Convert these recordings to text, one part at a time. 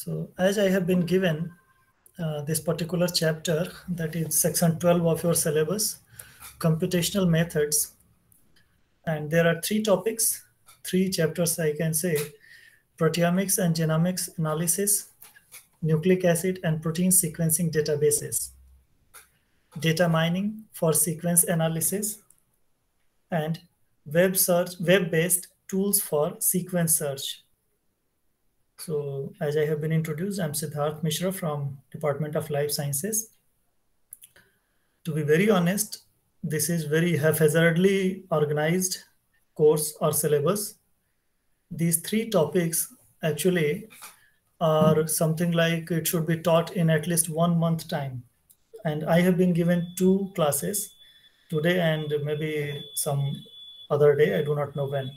So as I have been given this particular chapter, that is section 12 of your syllabus, computational methods. And there are three topics, three chapters I can say: proteomics and genomics analysis, nucleic acid and protein sequencing databases, data mining for sequence analysis, and web-based tools for sequence search. So as I have been introduced, I'm Siddharth Mishra from Department of Life Sciences. To be very honest, this is very haphazardly organized course or syllabus. These three topics actually are something like it should be taught in at least 1 month time. And I have been given 2 classes today and maybe some other day, I do not know when.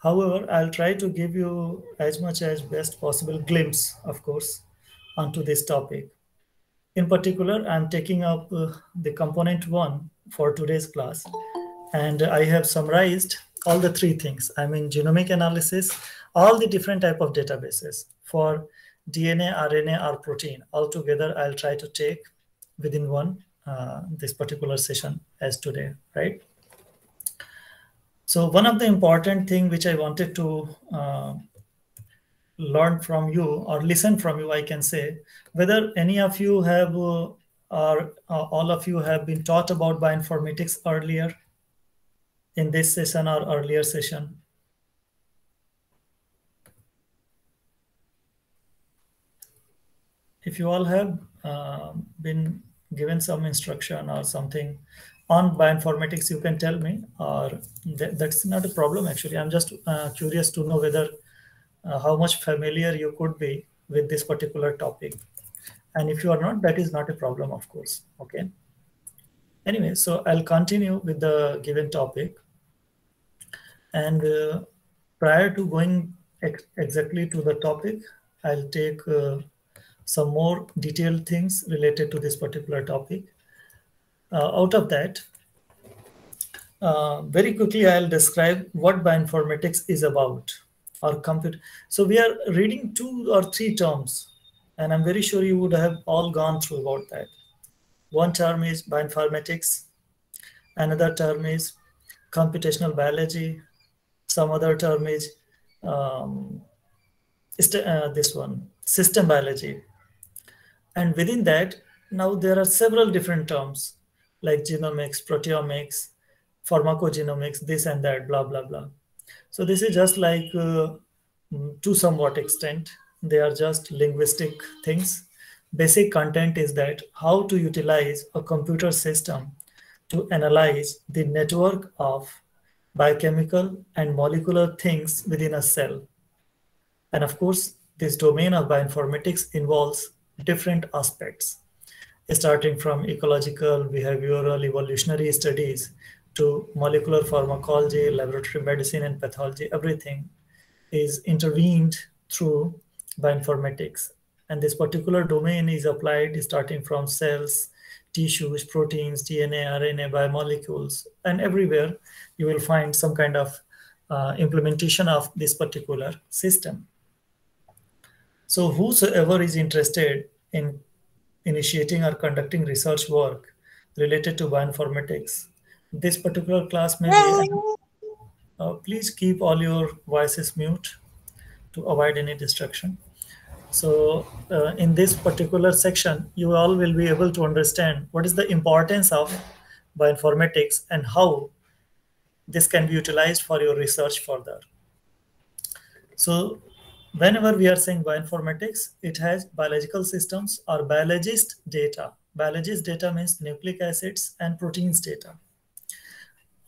However, I'll try to give you as much as best possible glimpse, of course, onto this topic. In particular, I'm taking up the component 1 for today's class, and I have summarized all the 3 things. I mean, genomic analysis, all the different type of databases for DNA, RNA, or protein. Altogether, I'll try to take within this particular session as today, right? So one of the important thing which I wanted to learn from you or listen from you, I can say, whether any of you have or all of you have been taught about bioinformatics earlier in this session or earlier session. If you all have been given some instruction or something on bioinformatics, you can tell me, or that's not a problem actually. I'm just curious to know whether how much familiar you could be with this particular topic. And if you are not, that is not a problem, of course, okay? Anyway, so I'll continue with the given topic. And prior to going exactly to the topic, I'll take some more detailed things related to this particular topic. Out of that, very quickly, I'll describe what bioinformatics is about, or compute. So we are reading 2 or 3 terms, and I'm very sure you would have all gone through about that. One term is bioinformatics, another term is computational biology, some other term is this one, system biology. And within that, now there are several different terms like genomics, proteomics, pharmacogenomics, this and that, blah, blah, blah. So this is just like, to somewhat extent, they are just linguistic things. Basic content is that how to utilize a computer system to analyze the network of biochemical and molecular things within a cell. And of course, this domain of bioinformatics involves different aspects, starting from ecological, behavioral, evolutionary studies to molecular pharmacology, laboratory medicine, and pathology. Everything is intervened through bioinformatics. And this particular domain is applied starting from cells, tissues, proteins, DNA, RNA, biomolecules, and everywhere you will find some kind of implementation of this particular system. So whosoever is interested in initiating or conducting research work related to bioinformatics, this particular class may be, please keep all your voices mute to avoid any distraction. So in this particular section, you all will be able to understand what is the importance of bioinformatics and how this can be utilized for your research further. So whenever we are saying bioinformatics, it has biological systems or biologist data. Biologist data means nucleic acids and proteins data,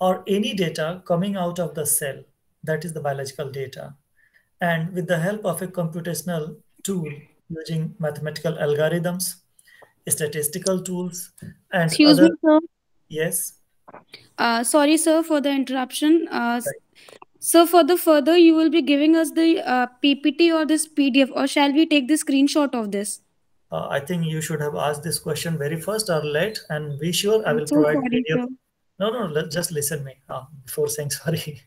or any data coming out of the cell, that is the biological data. And with the help of a computational tool using mathematical algorithms, statistical tools, and Excuse other... me, sir. Yes? Sorry, sir, for the interruption. Right. So for the further, you will be giving us the PPT or this PDF, or shall we take the screenshot of this? I think you should have asked this question very first or late, and be sure I I'm will so provide sorry, PDF. sir. No, just listen me before saying sorry.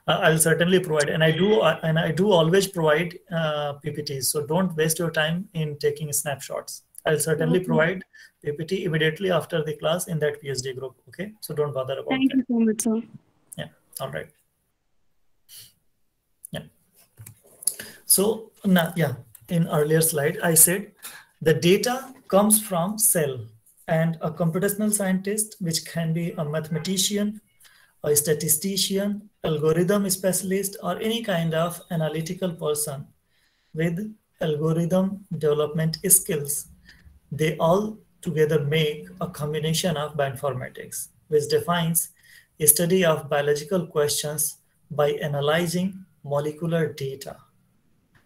I'll certainly provide, and I do always provide PPTs. So don't waste your time in taking snapshots. I'll certainly Okay. provide PPT immediately after the class in that PSD group. Okay, so don't bother about Thank that. you so much, sir. Yeah, all right. Yeah. So now, yeah, in earlier slide, I said the data comes from cell, and a computational scientist, which can be a mathematician, a statistician, algorithm specialist, or any kind of analytical person with algorithm development skills. They all together make a combination of bioinformatics, which defines a study of biological questions by analyzing molecular data.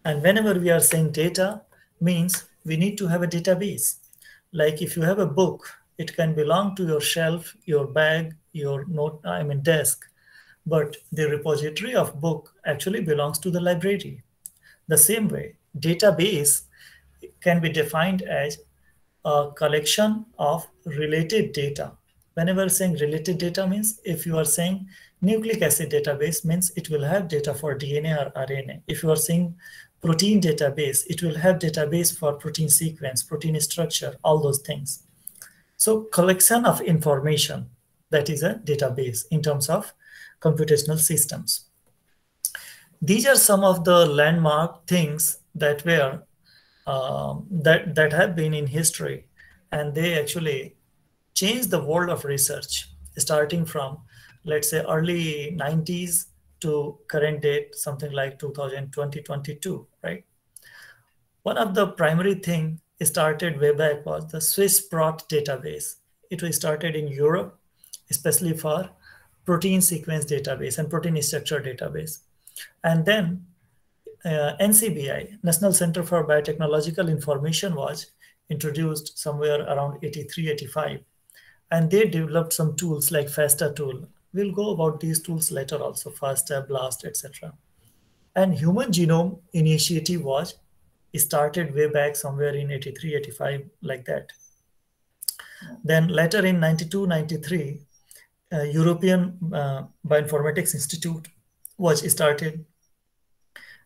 And whenever we are saying data, means we need to have a database. Like if you have a book, it can belong to your shelf, your bag, your desk. But the repository of book actually belongs to the library. The same way, database can be defined as a collection of related data. Whenever saying related data means, if you are saying nucleic acid database, means it will have data for DNA or RNA. If you are saying protein database, it will have database for protein sequence, protein structure, all those things. So collection of information, that is a database in terms of computational systems. These are some of the landmark things that were that have been in history, and they actually changed the world of research, starting from, let's say, early 90s to current date, something like 2020, 22, right? One of the primary thing started way back was the Swiss Prot database. It was started in Europe, especially for protein sequence database and protein structure database. And then NCBI, National Center for Biotechnological Information, was introduced somewhere around 83, 85. And they developed some tools like FASTA tool. We'll go about these tools later also, FASTA, BLAST, etc. And Human Genome Initiative was started way back somewhere in 83, 85, like that. Then later in 92, 93, European Bioinformatics Institute was started.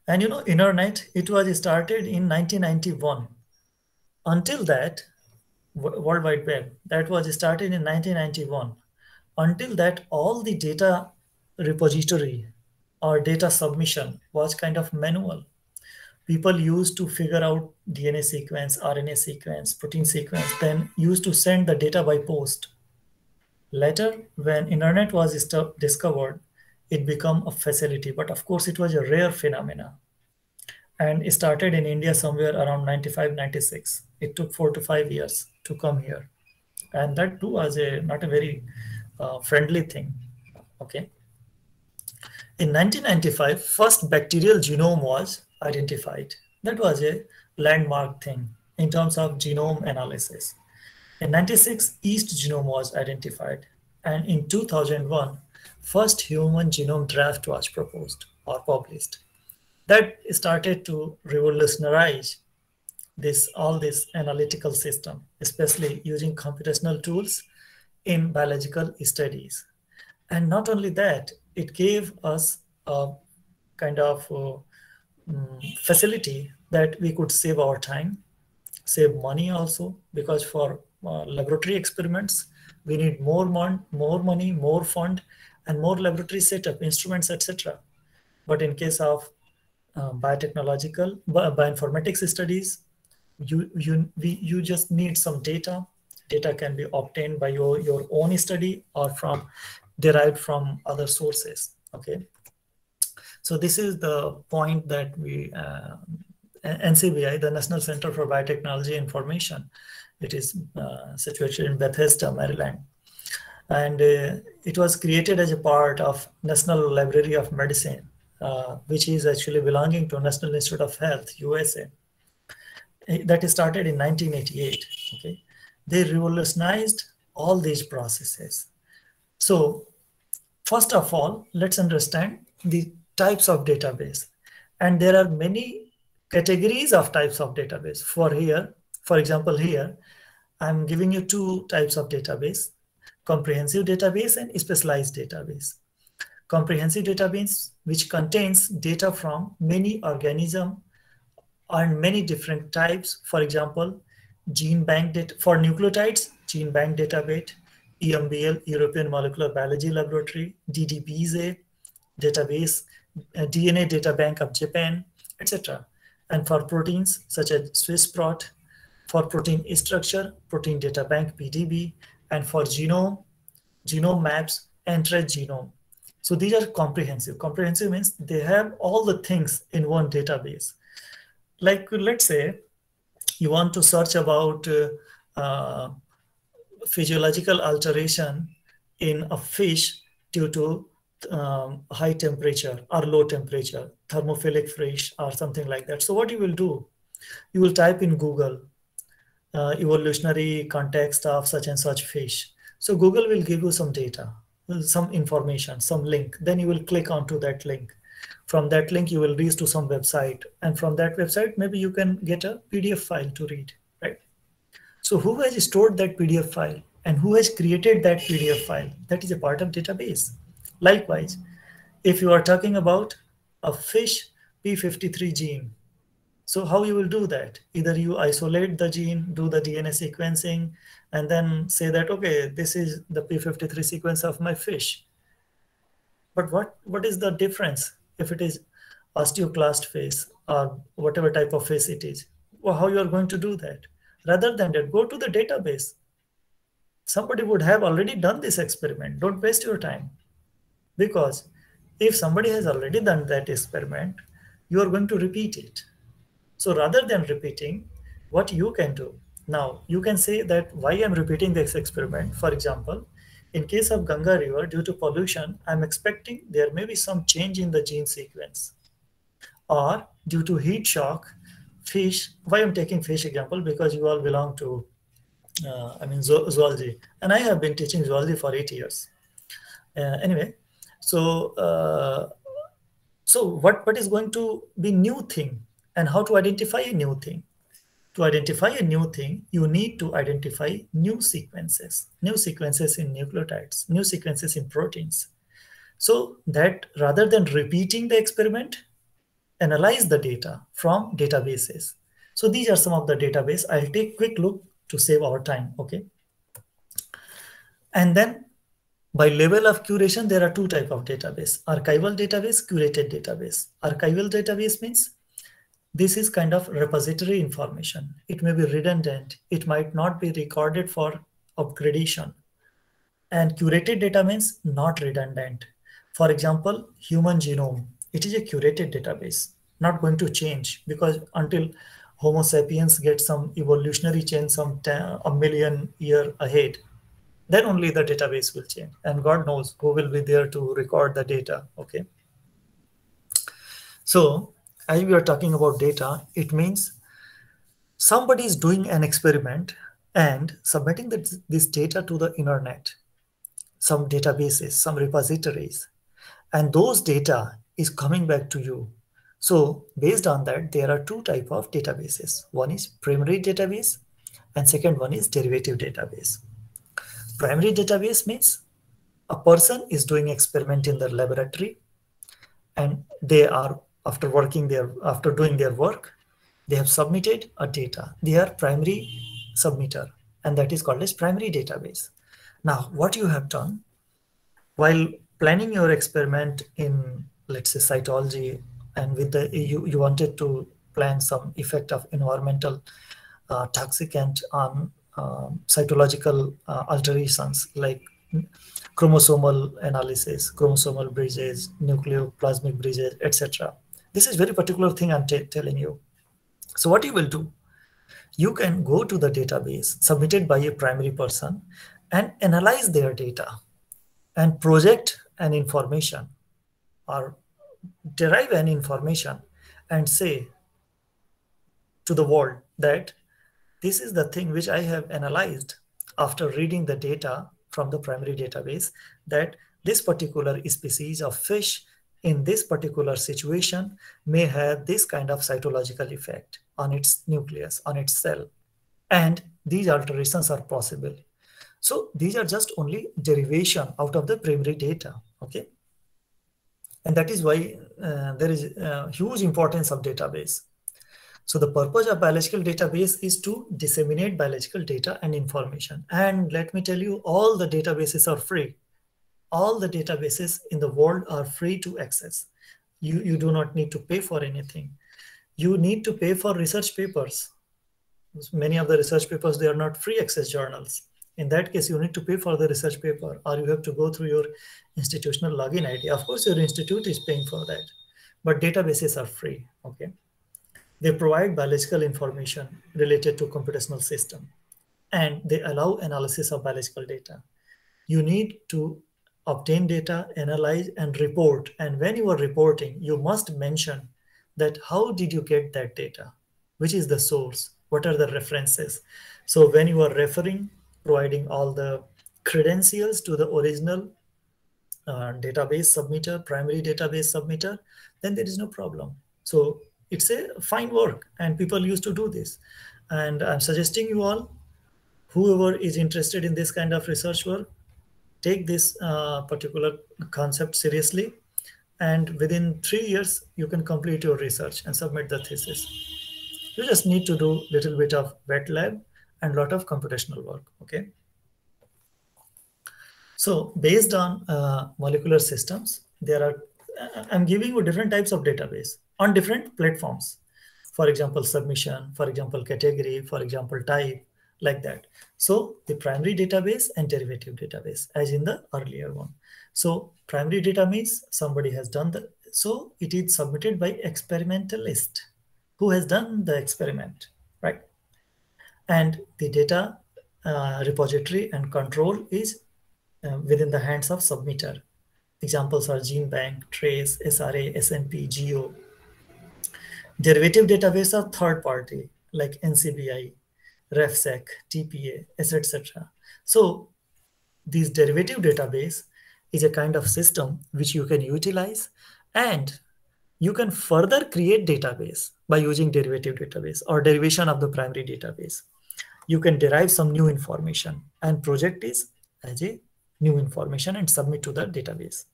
And internet, it was started in 1991. Until that, World Wide Web, that was started in 1991. Until that, all the data repository or data submission was kind of manual. People used to figure out DNA sequence, RNA sequence, protein sequence, then used to send the data by post. Later, when internet was discovered, it became a facility, but of course it was a rare phenomena. And it started in India somewhere around 95, 96. It took 4 to 5 years to come here. And that too was not a very friendly thing, okay? In 1995, first bacterial genome was identified. That was a landmark thing in terms of genome analysis. In 96, yeast genome was identified. And in 2001, first human genome draft was proposed or published. That started to revolutionize all this analytical system, especially using computational tools in biological studies. And not only that, it gave us a kind of facility that we could save our time, save money also, because for laboratory experiments, we need more money, more fund, and more laboratory setup, instruments, etc. But in case of bioinformatics studies, you just need some data. Data can be obtained by your own study or derived from other sources. Okay, so this is the point that we NCBI, the National Center for Biotechnology Information, it is situated in Bethesda, Maryland, and it was created as a part of National Library of Medicine, which is actually belonging to National Institute of Health, USA. That started in 1988. Okay, they revolutionized all these processes. So first of all, let's understand the types of database, and there are many categories of types of database. For example, here I'm giving you 2 types of database: comprehensive database and specialized database. Comprehensive database, which contains data from many organisms and many different types. For example, gene bank data for nucleotides, gene bank database, EMBL, European Molecular Biology Laboratory, DDBJ database, DNA data bank of Japan, etc. And for proteins such as SwissProt, for protein structure, protein data bank PDB, and for genome maps, Entrust genome. So these are comprehensive. Comprehensive means they have all the things in one database. Like, let's say you want to search about physiological alteration in a fish due to high temperature or low temperature, thermophilic fish or something like that. So what you will do, you will type in Google, evolutionary context of such and such fish. So Google will give you some data, some information, some link. Then you will click onto that link. From that link, you will reach to some website. And from that website, maybe you can get a PDF file to read, right? So who has stored that PDF file and who has created that PDF file? That is a part of database. Likewise, if you are talking about a fish P53 gene, so how you will do that? Either you isolate the gene, do the DNA sequencing, and then say that, okay, this is the P53 sequence of my fish. But what is the difference if it is osteoclast face or whatever type of face it is? Well, how you are going to do that? Rather than that, go to the database. Somebody would have already done this experiment. Don't waste your time. Because if somebody has already done that experiment, you are going to repeat it. So rather than repeating, what you can do, now you can say that why I'm repeating this experiment. For example, in case of Ganga River, due to pollution, I'm expecting there may be some change in the gene sequence. Or due to heat shock, fish, why I'm taking fish example, because you all belong to, zoology. And I have been teaching zoology for 8 years. Anyway, so what is going to be new thing and how to identify a new thing? To identify a new thing, you need to identify new sequences in nucleotides, new sequences in proteins. So that rather than repeating the experiment, analyze the data from databases. So these are some of the database. I'll take a quick look to save our time, okay? And then by level of curation, there are two types of database: archival database, curated database. Archival database means this is kind of repository information. It may be redundant. It might not be recorded for upgradation. And curated data means not redundant. For example, human genome, it is a curated database, not going to change, because until Homo sapiens get some evolutionary change a million years ahead, then only the database will change. And God knows who will be there to record the data, okay? So as we are talking about data, it means somebody is doing an experiment and submitting this data to the internet, some databases, some repositories, and those data is coming back to you. So based on that, there are two types of databases. One is primary database and second one is derivative database. Primary database means a person is doing experiment in the laboratory and they are, after doing their work, they have submitted a data. They are primary submitter, and that is called as primary database. Now, what you have done while planning your experiment in, let's say, cytology, and with the you wanted to plan some effect of environmental toxicant on cytological alterations like chromosomal analysis, chromosomal bridges, nucleoplasmic bridges, etc. This is very particular thing I'm telling you. So what you will do, you can go to the database submitted by a primary person and analyze their data and project an information or derive an information and say to the world that this is the thing which I have analyzed after reading the data from the primary database, that this particular species of fish in this particular situation may have this kind of cytological effect on its nucleus, on its cell. And these alterations are possible. So these are just only derivation out of the primary data, okay? And that is why there is a huge importance of database. So the purpose of biological database is to disseminate biological data and information. And let me tell you, all the databases are free. All the databases in the world are free to access. You do not need to pay for anything. You need to pay for research papers. Many of the research papers, they are not free access journals. In that case, you need to pay for the research paper, or you have to go through your institutional login ID. Of course, your institute is paying for that, but databases are free, okay? They provide biological information related to computational system, and they allow analysis of biological data. You need to obtain data, analyze, and report. And when you are reporting, you must mention that how did you get that data? Which is the source? What are the references? So when you are referring, providing all the credentials to the original database submitter, primary database submitter, then there is no problem. So it's a fine work, and people used to do this. And I'm suggesting you all, whoever is interested in this kind of research work, take this particular concept seriously, and within 3 years, you can complete your research and submit the thesis. You just need to do a little bit of wet lab and a lot of computational work, okay? So based on molecular systems, there are, I'm giving you different types of database on different platforms. For example, submission, for example, category, for example, type, like that. So the primary database and derivative database, as in the earlier one. So primary data means somebody has done the, so it is submitted by experimentalist who has done the experiment, right? And the data repository and control is within the hands of submitter. Examples are GenBank, Trace, SRA, SNP, Geo. Derivative database are third party like NCBI, RefSec, TPA, etc. So this derivative database is a kind of system which you can utilize, and you can further create database by using derivative database or derivation of the primary database. You can derive some new information and project is as a new information and submit to the database.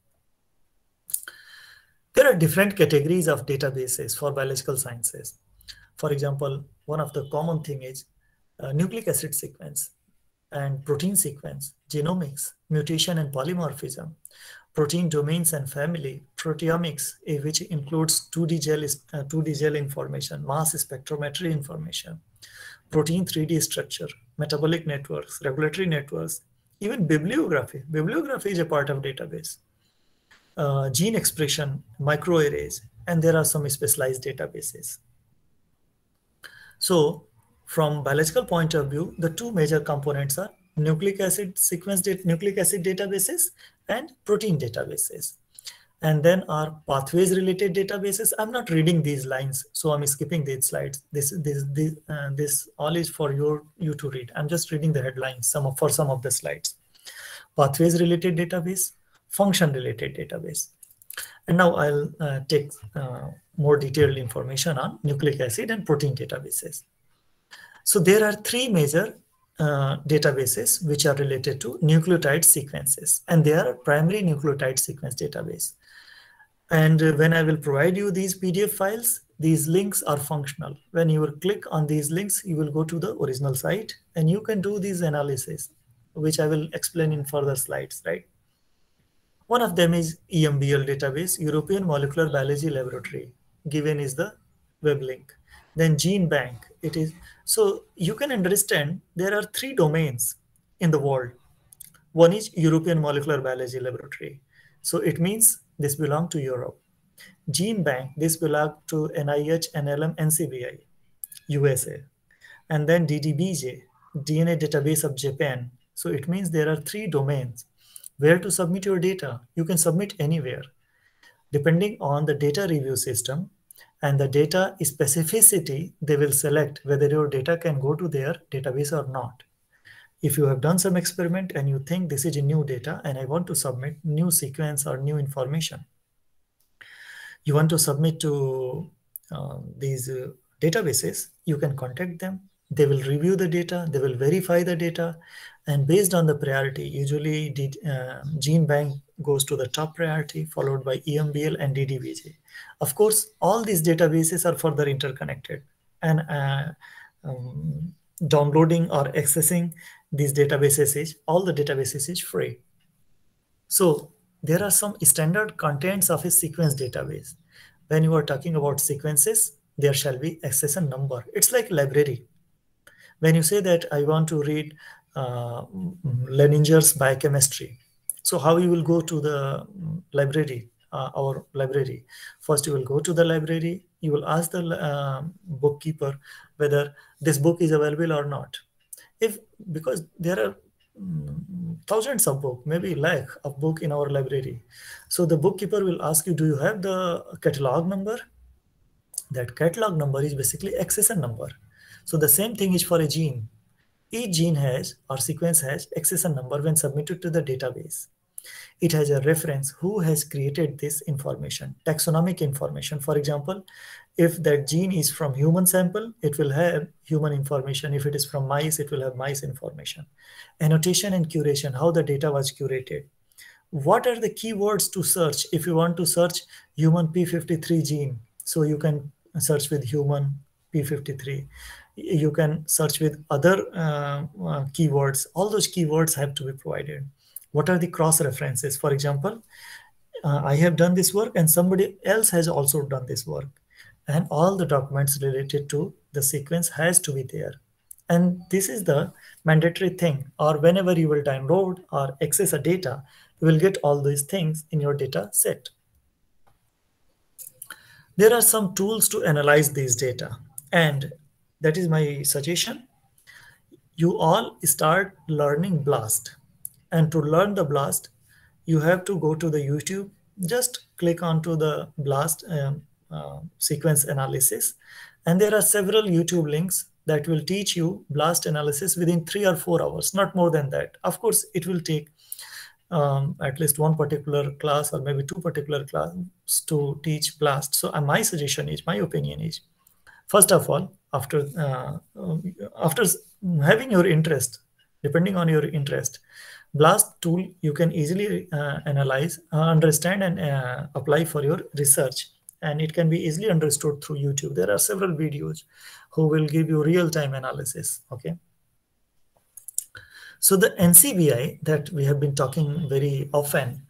There are different categories of databases for biological sciences. For example, one of the common thing is nucleic acid sequence and protein sequence, genomics, mutation and polymorphism, protein domains and family, proteomics, which includes 2D gel information, mass spectrometry information, protein 3D structure, metabolic networks, regulatory networks, even bibliography. Bibliography is a part of database. Gene expression, microarrays, and there are some specialized databases. So from biological point of view, the two major components are nucleic acid sequence, nucleic acid databases and protein databases. And then are pathways related databases. I'm not reading these lines, so I'm skipping these slides. This all is for you to read. I'm just reading the headlines for some of the slides. Pathways related database, function related database. And now I'll take more detailed information on nucleic acid and protein databases. So there are three major databases which are related to nucleotide sequences, and they are primary nucleotide sequence database. And when I will provide you these PDF files, these links are functional. When you will click on these links, you will go to the original site and you can do these analysis, which I will explain in further slides, right? One of them is EMBL database, European Molecular Biology Laboratory, given is the web link. Then GenBank, it is, so you can understand there are three domains in the world. One is European Molecular Biology Laboratory. So it means this belongs to Europe. GenBank, this belongs to NIH, NLM, NCBI, USA. And then DDBJ, DNA Database of Japan. So it means there are three domains. Where to submit your data? You can submit anywhere. Depending on the data review system and the data specificity, they will select whether your data can go to their database or not. If you have done some experiment and you think this is a new data and I want to submit new sequence or new information, you want to submit to these databases, you can contact them. They will review the data, they will verify the data, and based on the priority, usually GenBank goes to the top priority, followed by EMBL and DDBJ. Of course, all these databases are further interconnected, and downloading or accessing these databases all the databases is free. So there are some standard contents of a sequence database. When you are talking about sequences, there shall be accession number. It's like library. When you say that I want to read Leninger's biochemistry, so how you will go to the library, our library? First, you will go to the library. You will ask the bookkeeper whether this book is available or not. Because there are thousands of books, maybe lakh of book in our library. So the bookkeeper will ask you, do you have the catalog number? That catalog number is basically accession number. So the same thing is for a gene. Each gene has or sequence has accession number when submitted to the database. It has a reference who has created this information, taxonomic information. For example, if that gene is from human sample, it will have human information. If it is from mice, it will have mice information. Annotation and curation, how the data was curated. What are the keywords to search if you want to search human P53 gene? So you can search with human P53. You can search with other keywords. All those keywords have to be provided. What are the cross references? For example, I have done this work and somebody else has also done this work. And all the documents related to the sequence has to be there. And this is the mandatory thing. Or whenever you will download or access a data, you will get all these things in your data set. There are some tools to analyze these data. And that is my suggestion. You all start learning BLAST. And to learn the BLAST, you have to go to the YouTube. Just click onto the BLAST sequence analysis. And there are several YouTube links that will teach you BLAST analysis within 3 or 4 hours, not more than that. Of course, it will take at least one particular class or maybe 2 particular classes to teach BLAST. So my suggestion is, my opinion is, first of all, after having your interest, depending on your interest, BLAST tool you can easily analyze, understand, and apply for your research. And it can be easily understood through YouTube. There are several videos who will give you real-time analysis. Okay. So the NCBI that we have been talking very often,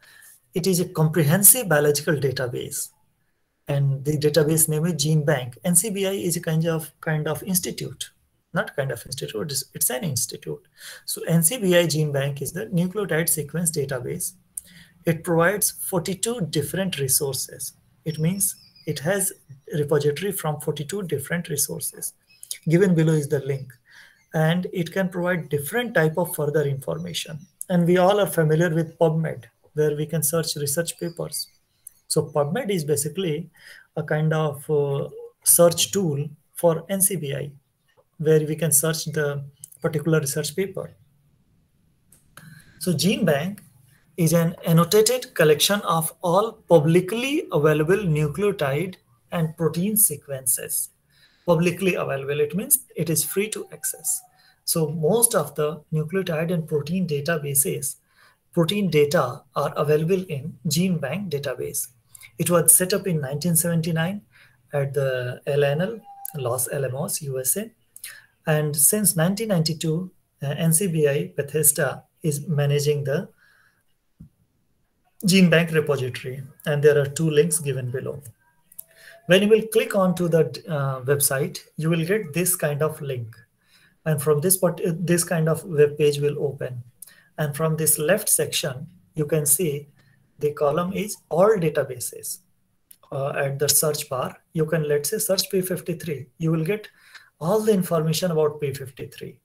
it is a comprehensive biological database. And the database name is GenBank. NCBI is a kind of institute. Not kind of institute, it's an institute. So NCBI GenBank is the nucleotide sequence database. It provides 42 different resources. It means it has a repository from 42 different resources. Given below is the link. And it can provide different type of further information. And we all are familiar with PubMed, where we can search research papers. So PubMed is basically a kind of search tool for NCBI, where we can search the particular research paper. So GenBank is an annotated collection of all publicly available nucleotide and protein sequences. Publicly available, it means it is free to access. So most of the nucleotide and protein databases, protein data are available in GenBank database. It was set up in 1979 at the LNL, Los Alamos, USA. And since 1992, NCBI Bethesda is managing the GenBank repository. And there are 2 links given below. When you will click onto the website, you will get this kind of link. And from this kind of web page will open. And from this left section, you can see the column is all databases. At the search bar, you can, let's say, search P53. You will get all the information about P53.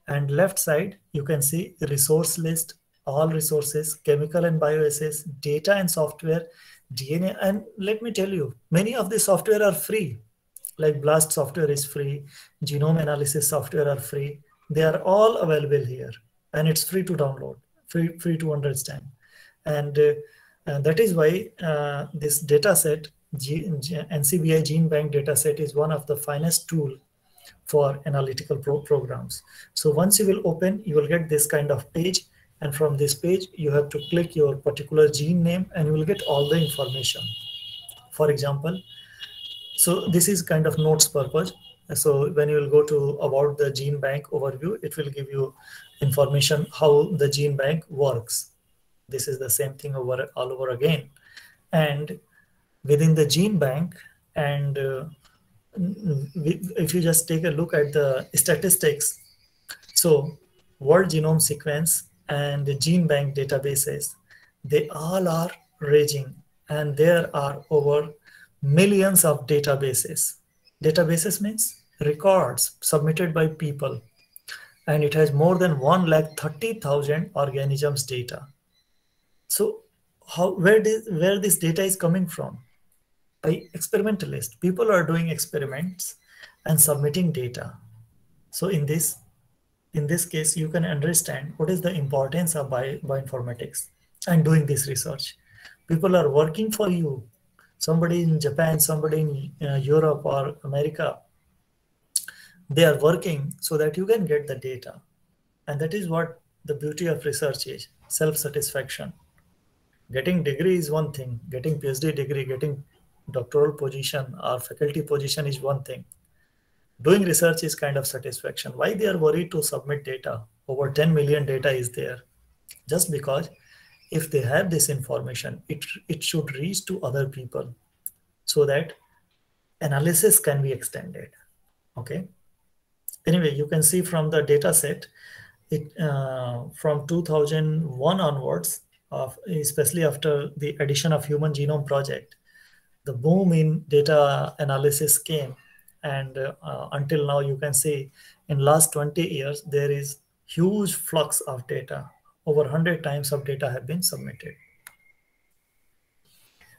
And left side, you can see resource list, all resources, chemical and bioassays, data and software, DNA. And let me tell you, many of the software are free. Like BLAST software is free, genome analysis software are free. They are all available here. And it's free to download, free to understand. And that is why this data set, NCBI GenBank data set, is one of the finest tool for analytical programs. So once you will open, you will get this kind of page. And from this page, you have to click your particular gene name and you will get all the information. For example, so this is kind of notes purpose. So when you will go to about the gene bank overview, it will give you information how the gene bank works. This is the same thing all over again. And within the gene bank, and if you just take a look at the statistics, so world genome sequence and the gene bank databases, they all are raging, and there are over millions of databases. Databases means records submitted by people, and it has more than 130,000 organisms data. So where this data is coming from? By experimentalists. People are doing experiments and submitting data. So in this case, you can understand what is the importance of bioinformatics and doing this research. People are working for you. Somebody in Japan, somebody in Europe or America, they are working so that you can get the data. And that is what the beauty of research is, self-satisfaction. Getting degree is one thing, getting PhD degree, getting doctoral position or faculty position is one thing. Doing research is kind of satisfaction. Why they are worried to submit data? Over 10 million data is there. Just because if they have this information, it should reach to other people so that analysis can be extended. Okay. Anyway, you can see from the data set, from 2001 onwards, especially after the addition of Human Genome Project, the boom in data analysis came. And until now, you can see in last 20 years, there is huge flux of data. Over 100 times of data have been submitted.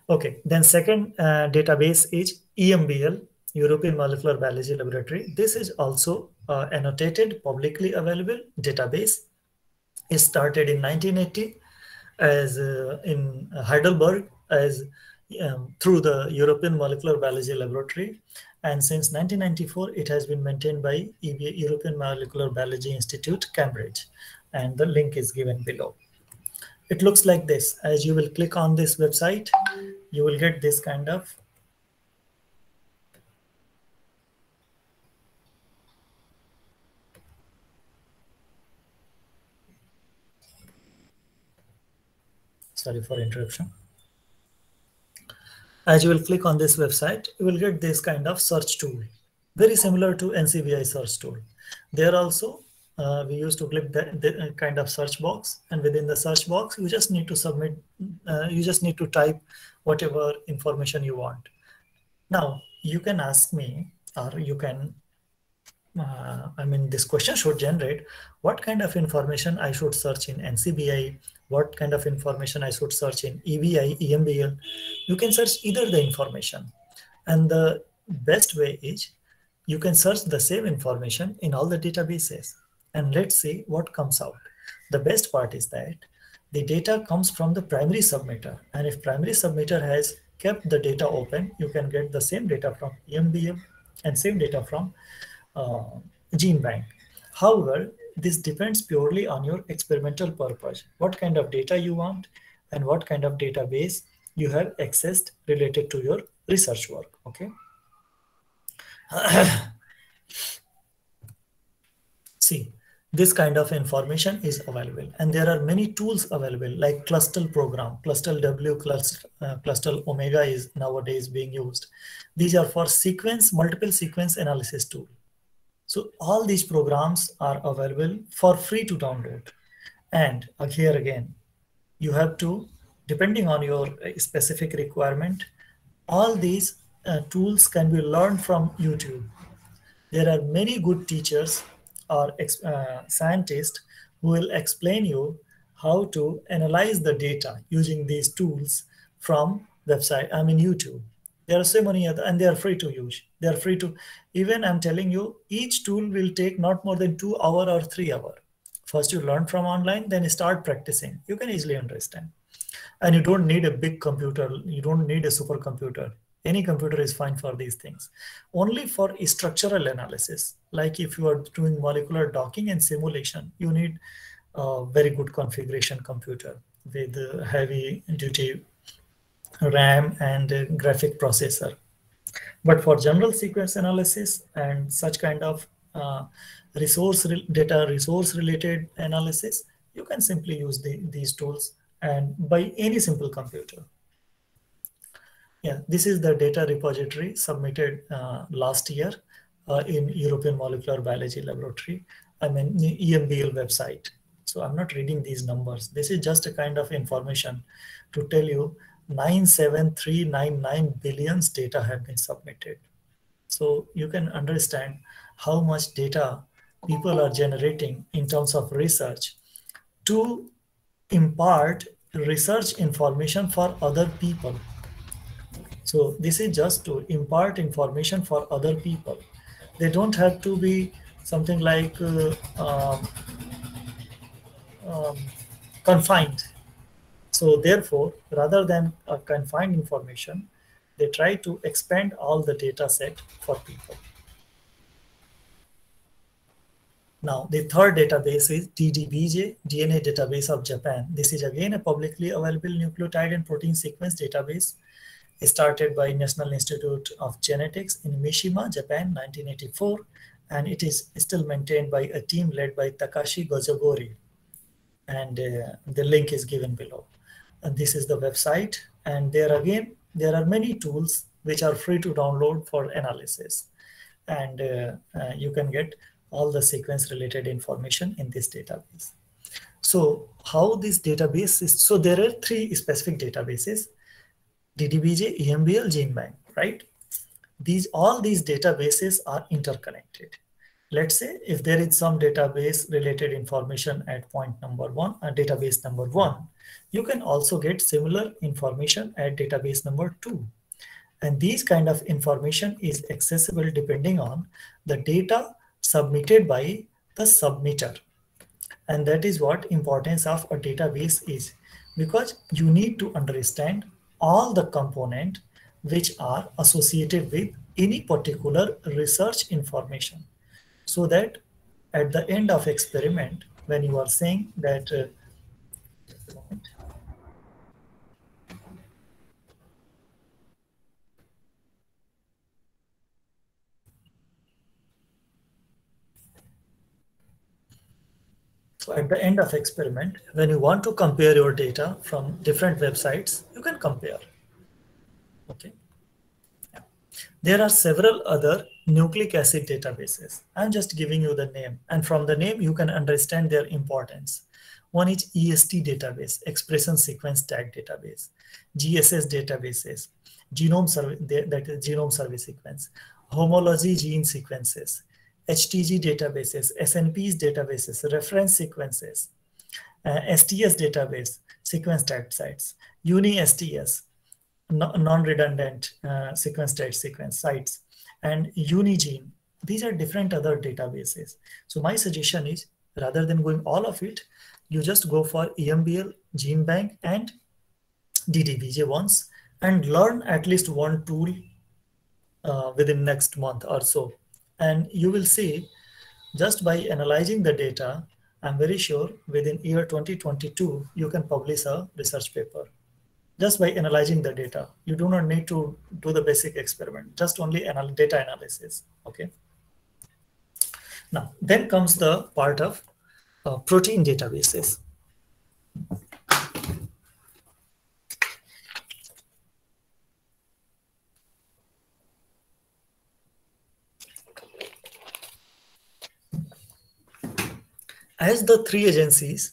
Okay, then second database is EMBL, European Molecular Biology Laboratory. This is also annotated, publicly available database. It started in 1980 as in Heidelberg as through the European Molecular Biology Laboratory. And since 1994, it has been maintained by European Molecular Biology Institute, Cambridge. And the link is given below. It looks like this. As you will click on this website, you will get this kind of sorry for interruption. As you will click on this website, you will get this kind of search tool, very similar to NCBI search tool. There also, we used to click the kind of search box, and within the search box, you just need to submit, you just need to type whatever information you want. Now, you can ask me, or you can, I mean, this question should generate what kind of information I should search in NCBI, what kind of information I should search in EBI, EMBL. You can search either the information. And the best way is you can search the same information in all the databases. And let's see what comes out. The best part is that the data comes from the primary submitter. And if primary submitter has kept the data open, you can get the same data from EMBL and same data from gene bank. However, this depends purely on your experimental purpose, what kind of data you want and what kind of database you have accessed related to your research work. Okay. See, this kind of information is available, and there are many tools available like Clustal program, Clustal W, Clustal Omega is nowadays being used. These are for multiple sequence analysis tool. So all these programs are available for free to download. And here again, you have to, depending on your specific requirement, all these tools can be learned from YouTube. There are many good teachers or scientists who will explain you how to analyze the data using these tools from YouTube. There are so many other, and they are free to use. They are free to, even I'm telling you, each tool will take not more than 2 hours or 3 hours. First you learn from online, then start practicing. You can easily understand. And you don't need a big computer. You don't need a supercomputer. Any computer is fine for these things. Only for structural analysis, like if you are doing molecular docking and simulation, you need a very good configuration computer with heavy duty RAM and graphic processor. But for general sequence analysis and such kind of data resource related analysis, you can simply use these tools and by any simple computer. Yeah, this is the data repository submitted last year in European Molecular Biology Laboratory, EMBL website. So I'm not reading these numbers. This is just a kind of information to tell you 97399 billions data have been submitted. So you can understand how much data people are generating in terms of research to impart research information for other people. So this is just to impart information for other people. They don't have to be something like confined. So therefore, rather than confined information, they try to expand all the data set for people. Now, the third database is DDBJ, DNA Database of Japan. This is again a publicly available nucleotide and protein sequence database started by National Institute of Genetics in Mishima, Japan, 1984, and it is still maintained by a team led by Takashi Gojogori, and the link is given below. And this is the website, and there again, there are many tools which are free to download for analysis, and you can get all the sequence related information in this database. So how this database is, so there are three specific databases: DDBJ, EMBL, GenBank, right? All these databases are interconnected. Let's say if there is some database related information at point number one, database number one, you can also get similar information at database number two. And these kind of information is accessible depending on the data submitted by the submitter. And that is what importance of a database is, because you need to understand all the components which are associated with any particular research information, so that at the end of experiment, when you are saying that just a moment. So at the end of experiment, when you want to compare your data from different websites, you can compare. Okay. Yeah. There are several other nucleic acid databases. I'm just giving you the name, and from the name you can understand their importance. One is EST database, Expression Sequence Tag database, GSS databases, genome survey, that is genome survey sequence, homology gene sequences, HTG databases, SNPs databases, reference sequences, STS database, sequence type sites, UniSTS, non-redundant sequence type sequence sites, and Unigene. These are different other databases. So my suggestion is, rather than going all of it, you just go for EMBL, GenBank, and DDBJ once, and learn at least one tool within next month or so. And you will see, just by analyzing the data, I'm very sure within year 2022, you can publish a research paper. Just by analyzing the data. You do not need to do the basic experiment, just only data analysis, okay? Now, then comes the part of protein databases. As the three agencies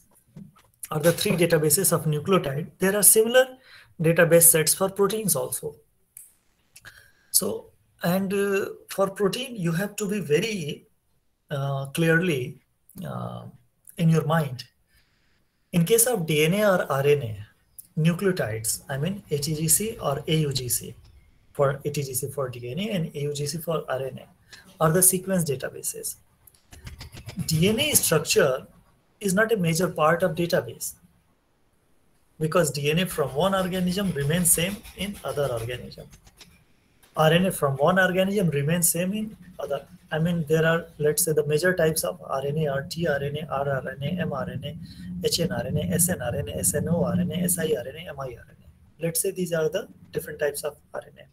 or the three databases of nucleotide, there are similar database sets for proteins also. So, and for protein, you have to be very clearly in your mind. In case of DNA or RNA, nucleotides, I mean HEGC or AUGC, for HEGC for DNA and AUGC for RNA, are the sequence databases. DNA structure is not a major part of database, because DNA from one organism remains same in other organism. RNA from one organism remains same in other. I mean, there are, let's say, the major types of RNA are tRNA, rRNA, mRNA, hnRNA, snRNA, snORNA, siRNA, miRNA. Let's say these are the different types of RNA,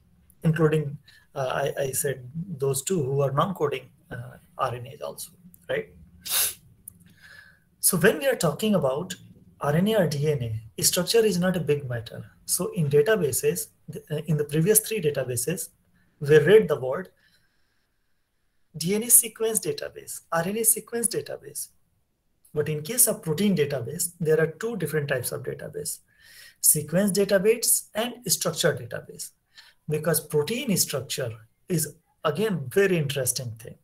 including, I said, those two who are non-coding RNAs also, right? So when we are talking about RNA or DNA, structure is not a big matter. So in databases, in the previous 3 databases, we read the word DNA sequence database, RNA sequence database. But in case of protein database, there are 2 different types of database: sequence database and structure database. Because protein structure is again very interesting thing.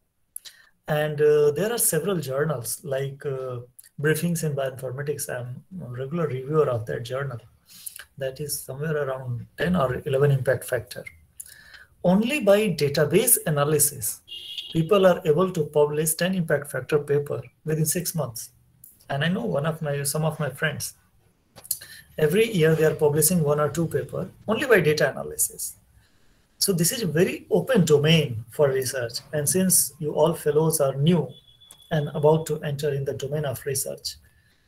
And there are several journals like Briefings in Bioinformatics. I'm a regular reviewer of that journal. That is somewhere around 10 or 11 impact factor. Only by database analysis, people are able to publish 10 impact factor paper within 6 months. And I know some of my friends, every year they are publishing 1 or 2 paper only by data analysis. So this is a very open domain for research. And since you all fellows are new and about to enter in the domain of research,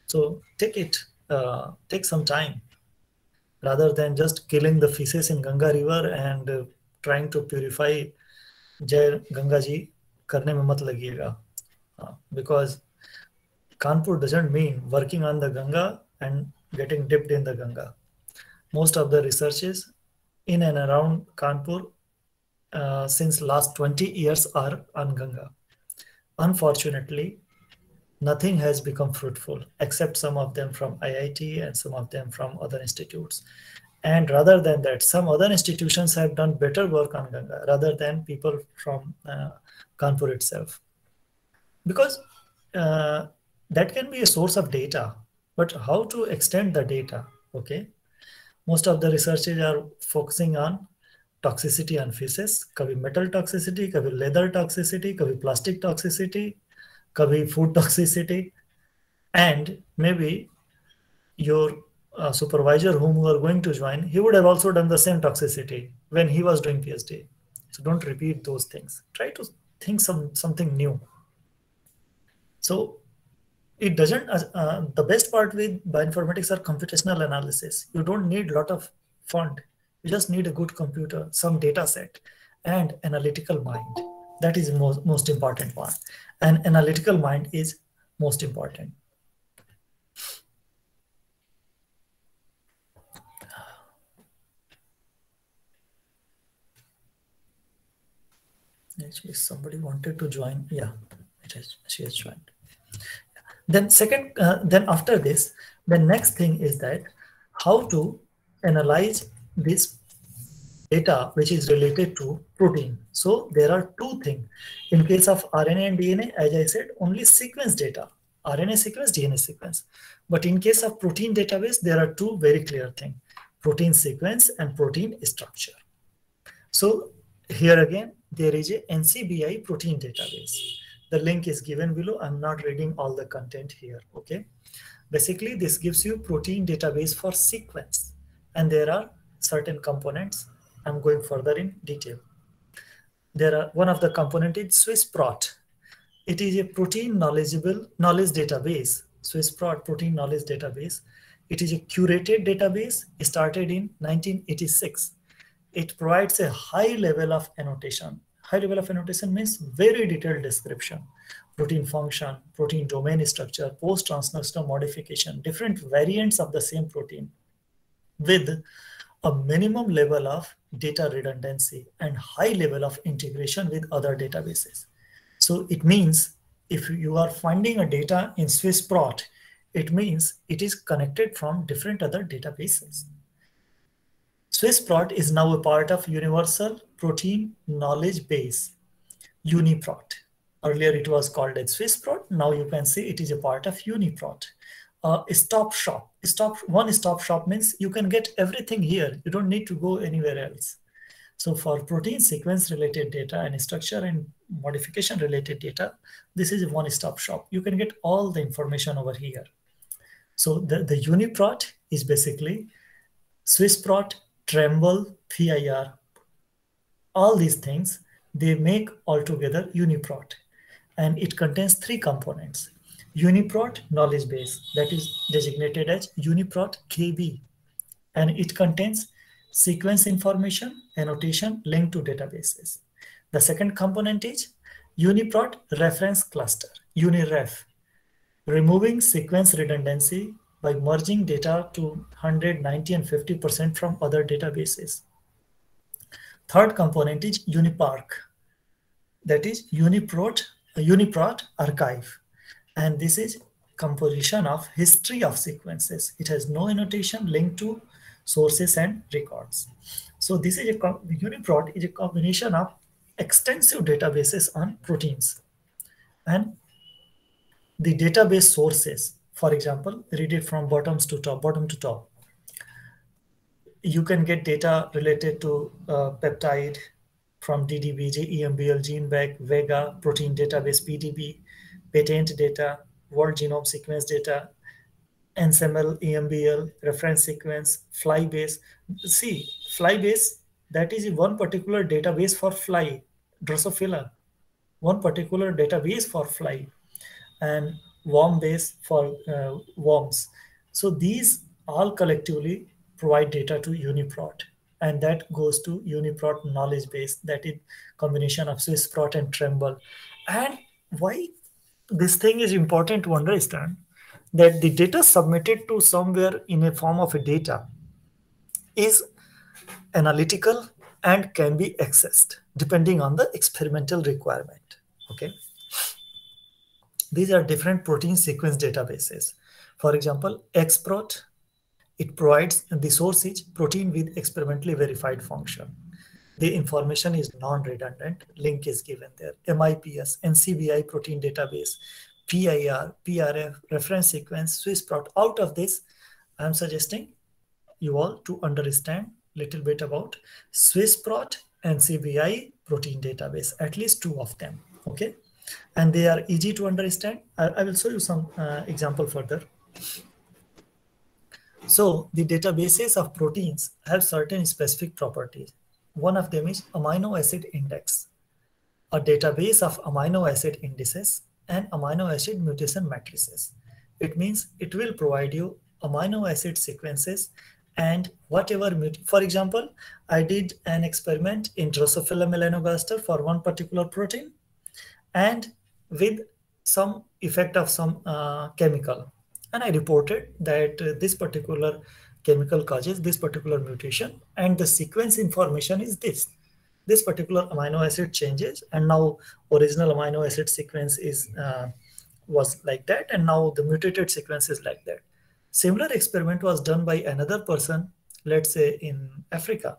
so take some time rather than just killing the fishes in Ganga river and trying to purify Jai Ganga ji karne mein mat lagiyega. Because Kanpur doesn't mean working on the Ganga and getting dipped in the Ganga. Most of the researches in and around Kanpur since last 20 years are on Ganga. Unfortunately, nothing has become fruitful except some of them from IIT and some of them from other institutes. And rather than that, some other institutions have done better work on Ganga rather than people from Kanpur itself. Because that can be a source of data, but how to extend the data, okay? Most of the researchers are focusing on toxicity on fishes, kabhi metal toxicity, kabhi leather toxicity, kabhi plastic toxicity, kabhi food toxicity, and maybe your supervisor whom you are going to join, he would have also done the same toxicity when he was doing PhD. So don't repeat those things. Try to think something new. So it doesn't, the best part with bioinformatics are computational analysis. You don't need a lot of fund. You just need a good computer, some data set, and analytical mind. That is the most important one. And analytical mind is most important. Actually, somebody wanted to join. Yeah, she has joined. Then then after this, the next thing is that how to analyze this data which is related to protein. So there are 2 things. In case of RNA and DNA, as I said, only sequence data, RNA sequence, DNA sequence. But in case of protein database, there are 2 very clear things: protein sequence and protein structure. So here again, there is a NCBI protein database. The link is given below. I'm not reading all the content here, okay? Basically, this gives you protein database for sequence. And there are certain components. I'm going further in detail. One of the component is SwissProt. It is a protein knowledge database. SwissProt protein knowledge database. It is a curated database started in 1986. It provides a high level of annotation. High level of annotation means very detailed description: protein function, protein domain structure, post-transcriptional modification, different variants of the same protein, with a minimum level of data redundancy and high level of integration with other databases. So it means if you are finding a data in SwissProt, it means it is connected from different other databases. SwissProt is now a part of Universal Protein Knowledge Base, UniProt. Earlier it was called as SwissProt. Now you can see it is a part of UniProt. Stop shop. One-stop shop means you can get everything here. You don't need to go anywhere else. So for protein sequence related data and structure and modification related data, this is a one-stop shop. You can get all the information over here. So the UniProt is basically SwissProt, Tremble, PIR, all these things They make altogether UniProt, and it contains three components. UniProt knowledge base, that is designated as UniProt KB, and it contains sequence information, annotation, link to databases. The second component is UniProt reference cluster, UniRef, removing sequence redundancy by merging data to 100, 90, and 50% from other databases. Third component is UniPark, that is UniProt archive, and this is composition of history of sequences. It has no annotation linked to sources and records. So this is UniProt is a combination of extensive databases on proteins and the database sources. For example, read it from bottom to top. You can get data related to peptide from DDBJ, EMBL, GeneBank, Vega, protein database, PDB, patent data, world genome sequence data, NSML, EMBL, reference sequence, Flybase. See, Flybase, that is one particular database for fly, Drosophila, one particular database for fly, and Wormbase for worms. So these all collectively provide data to UniProt, and that goes to UniProt knowledge base, that is combination of SwissProt and Tremble. And why this thing is important to understand, that the data submitted to somewhere in a form of a data is analytical and can be accessed depending on the experimental requirement. Okay. These are different protein sequence databases. For example, XProt, it provides the source is protein with experimentally verified function. The information is non-redundant, link is given there. MIPS, NCBI protein database, PIR, PRF, reference sequence, SwissProt. Out of this, I'm suggesting you all to understand a little bit about SwissProt and NCBI protein database, at least two of them, okay? And they are easy to understand. I will show you some example further. So the databases of proteins have certain specific properties. One of them is amino acid index, a database of amino acid indices and amino acid mutation matrices. It means it will provide you amino acid sequences and whatever, for example, I did an experiment in Drosophila melanogaster for one particular protein, and with some effect of some chemical. And I reported that this particular chemical causes this particular mutation, and the sequence information is this. This particular amino acid changes, and now original amino acid sequence is was like that, and now the mutated sequence is like that. Similar experiment was done by another person, let's say in Africa.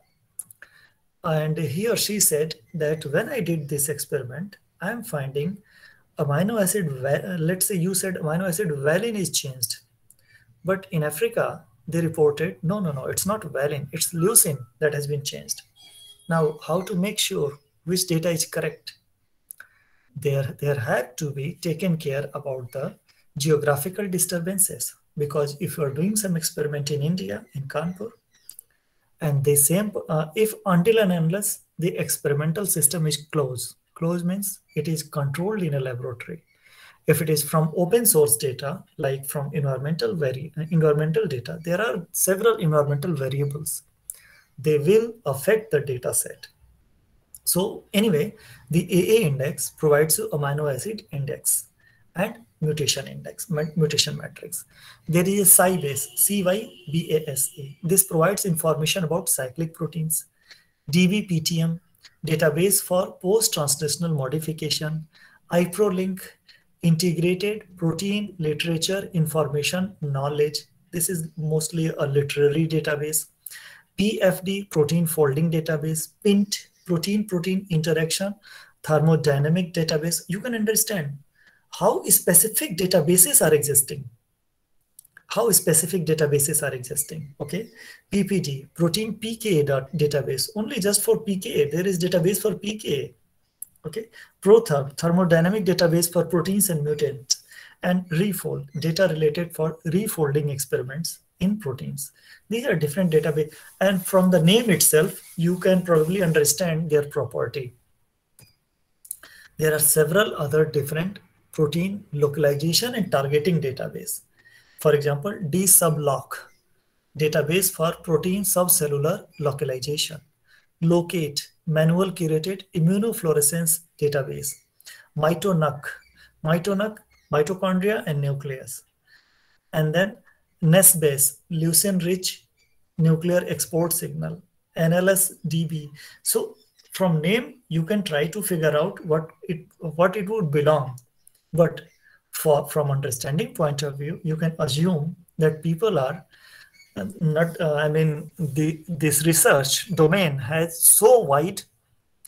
And he or she said that when I did this experiment, I'm finding amino acid, let's say you said amino acid valine is changed. But in Africa, they reported, no, it's not valine, it's leucine that has been changed. Now, how to make sure which data is correct? There had to be taken care about the geographical disturbances, because if you are doing some experiment in India, in Kanpur, and the same, if until and unless the experimental system is closed means it is controlled in a laboratory. If it is from open source data, like from environmental data, there are several environmental variables. They will affect the data set. So anyway, the AA index provides you amino acid index and mutation index, mutation matrix. There is a Cybase, CYBASA. This provides information about cyclic proteins. DBPTM, database for post-translational modification. IPROLINK, integrated protein literature information knowledge. This is mostly a literary database. PFD, protein folding database. PINT, protein-protein interaction thermodynamic database. You can understand how specific databases are existing. Okay. PPD, protein pKa database, only just for pKa. There is database for pKa. Okay. ProTherm, thermodynamic database for proteins and mutants. And Refold, data related for refolding experiments in proteins. These are different database, and from the name itself, you can probably understand their property. There are several other different protein localization and targeting database. For example, dsublock, database for protein subcellular localization. Locate, manual curated immunofluorescence database. MitoNUC, MitoNUC, mitochondria and nucleus. And then NESBase, leucine-rich nuclear export signal, NLSDB. So from name, you can try to figure out what it would belong. But from understanding point of view, you can assume that people are not. This research domain has so wide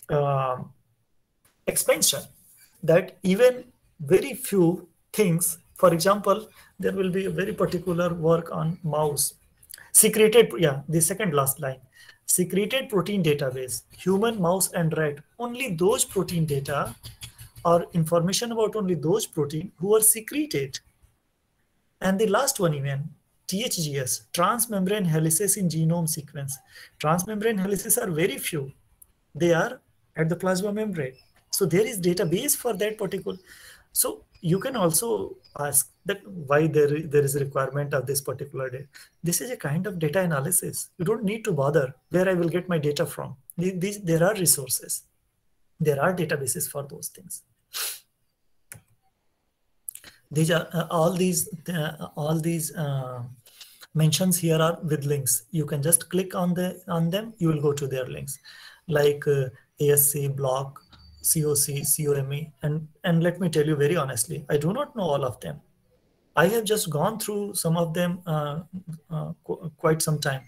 uh, expansion that even very few things. For example, there will be a very particular work on mouse secreted. Yeah, the second last line, secreted protein database, human, mouse, and rat. Only those protein data or information about only those protein who are secreted. And the last one, even THGS, transmembrane helices in genome sequence. Transmembrane helices are very few. They are at the plasma membrane. So there is database for that particular. So you can also ask that why there is a requirement of this particular data. This is a kind of data analysis. You don't need to bother where I will get my data from. There are resources. There are databases for those things. These are all these mentions here are with links. You can just click on them. You will go to their links, like ASC, block, COC, COME, and let me tell you very honestly, I do not know all of them. I have just gone through some of them quite some time.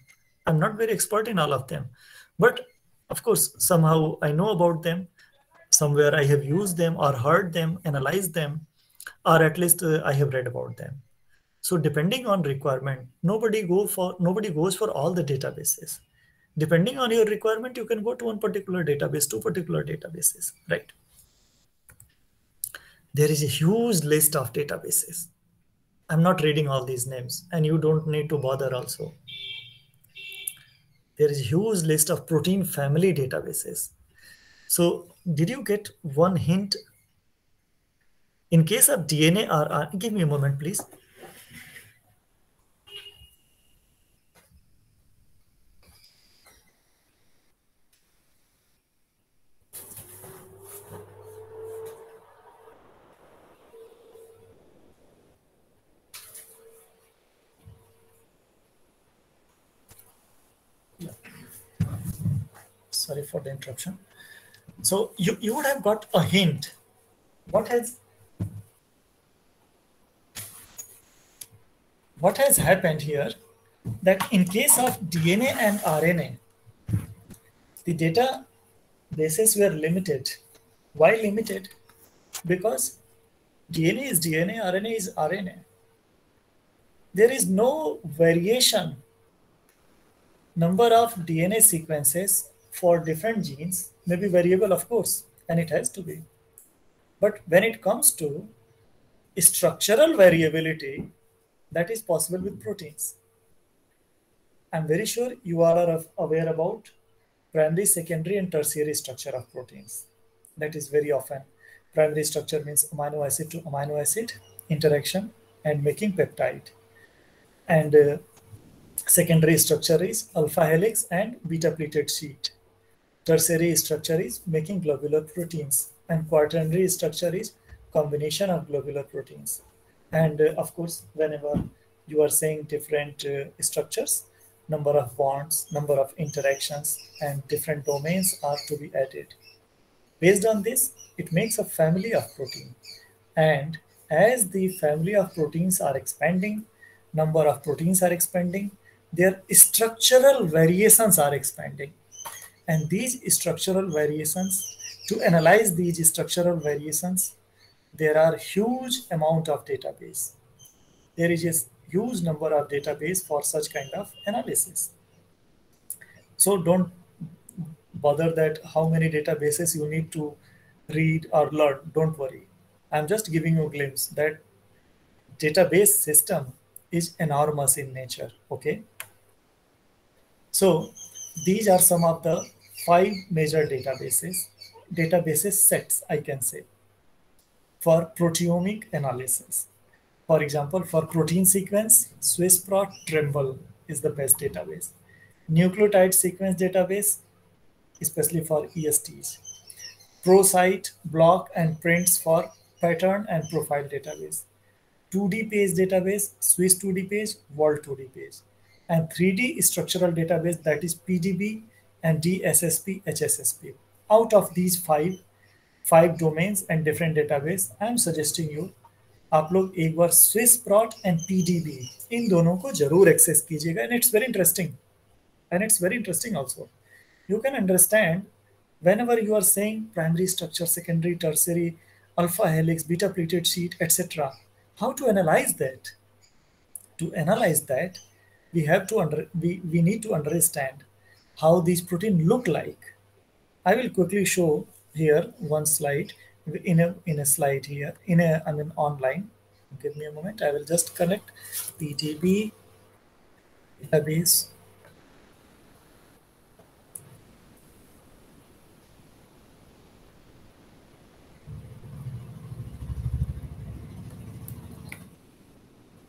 I'm not very expert in all of them, but of course somehow I know about them. Somewhere I have used them or heard them, analyzed them, or at least I have read about them. So depending on requirement, nobody goes for all the databases. Depending on your requirement, you can go to one particular database, two particular databases, right? There is a huge list of databases. I'm not reading all these names, and you don't need to bother also. There is a huge list of protein family databases. So did you get one hint? In case of DNA or RNA, give me a moment, please. Sorry for the interruption. So you would have got a hint. What has happened here, that in case of DNA and RNA, the databases were limited. Why limited? Because DNA is DNA, RNA is RNA. There is no variation. Number of DNA sequences for different genes may be variable, of course, and it has to be. But when it comes to structural variability, that is possible with proteins. I'm very sure you all are aware about primary, secondary, and tertiary structure of proteins. That is very often. Primary structure means amino acid to amino acid interaction and making peptide. And secondary structure is alpha helix and beta pleated sheet. Tertiary structure is making globular proteins, and quaternary structure is combination of globular proteins. And of course, whenever you are saying different structures, number of bonds, number of interactions, and different domains are to be added. Based on this, it makes a family of protein. And as the family of proteins are expanding, number of proteins are expanding, their structural variations are expanding. And these structural variations, to analyze these structural variations, there are huge amount of database. There is a huge number of database for such kind of analysis. So don't bother that how many databases you need to read or learn. Don't worry. I'm just giving you a glimpse that database system is enormous in nature. Okay. So these are some of the 5 major databases sets, I can say. for proteomic analysis. For example, for protein sequence, SwissProt Trimble is the best database. Nucleotide sequence database, especially for ESTs. ProCite, Block, and Prints for pattern and profile database. 2D page database, Swiss 2D page, World 2D page. And 3D structural database, that is PDB and DSSP, HSSP. Out of these five domains and different database, I am suggesting you आप लोग एक बार Swiss प्रॉट and PDB इन दोनों को जरूर access कीजिएगा and it's very interesting also you can understand whenever you are saying primary structure, secondary, tertiary, alpha helix, beta pleated sheet, etc. How to analyze that? To analyze that, we have to we need to understand how these proteins look like. I will quickly show here one slide in a slide here I mean online. Give me a moment. I will just connect PDB database.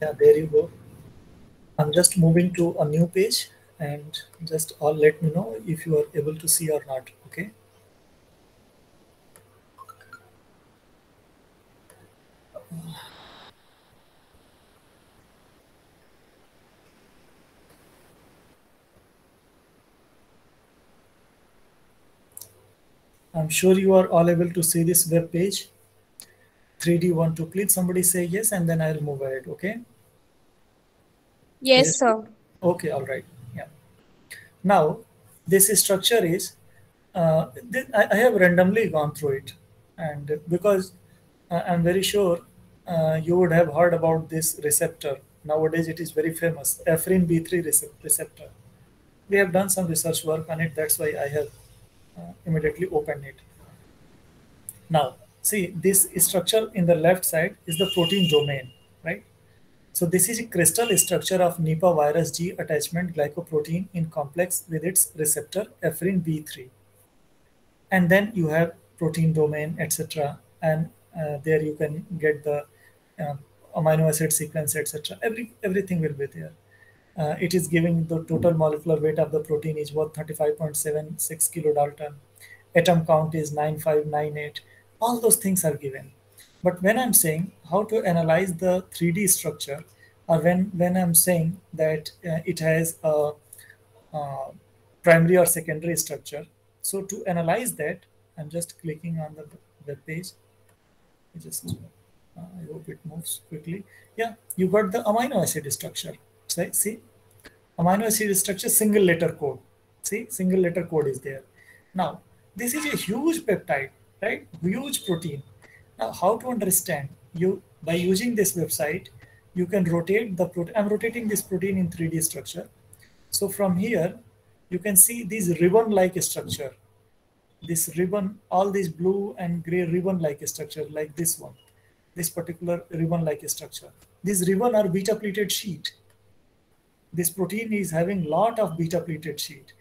Yeah, there you go. I'm just moving to a new page and just all let me know if you are able to see or not. Okay. I'm sure you are all able to see this web page. 3D want to please somebody say yes and then I'll move ahead. Okay. Yes, sir. Okay, all right. Yeah. Now, this structure is, I have randomly gone through it. And because I'm very sure you would have heard about this receptor. Nowadays, it is very famous, Afrin B3 receptor. We have done some research work on it. That's why I have immediately opened it. Now, see, this structure in the left side is the protein domain, right? So this is a crystal structure of Nipah virus G attachment glycoprotein in complex with its receptor Afrin B3. And then you have protein domain, etc. And there you can get the amino acid sequence, etc. Everything will be there. It is giving the total molecular weight of the protein is what 35.76 kilodalton. Atom count is 9598. All those things are given. But when I'm saying how to analyze the 3D structure, or when I'm saying that it has a primary or secondary structure, so to analyze that, I'm just clicking on the web page. I hope it moves quickly. Yeah, you got the amino acid structure. So, see, amino acid structure, single letter code. See, single letter code is there. Now, this is a huge peptide, right? Huge protein. Now, how to understand? You by using this website, you can rotate the protein. I'm rotating this protein in 3D structure. So from here, you can see this ribbon-like structure. This ribbon, all these blue and gray ribbon-like structure, like this one. This particular ribbon-like structure. This ribbon are beta-pleated sheet. This protein is having lot of beta-pleated sheet.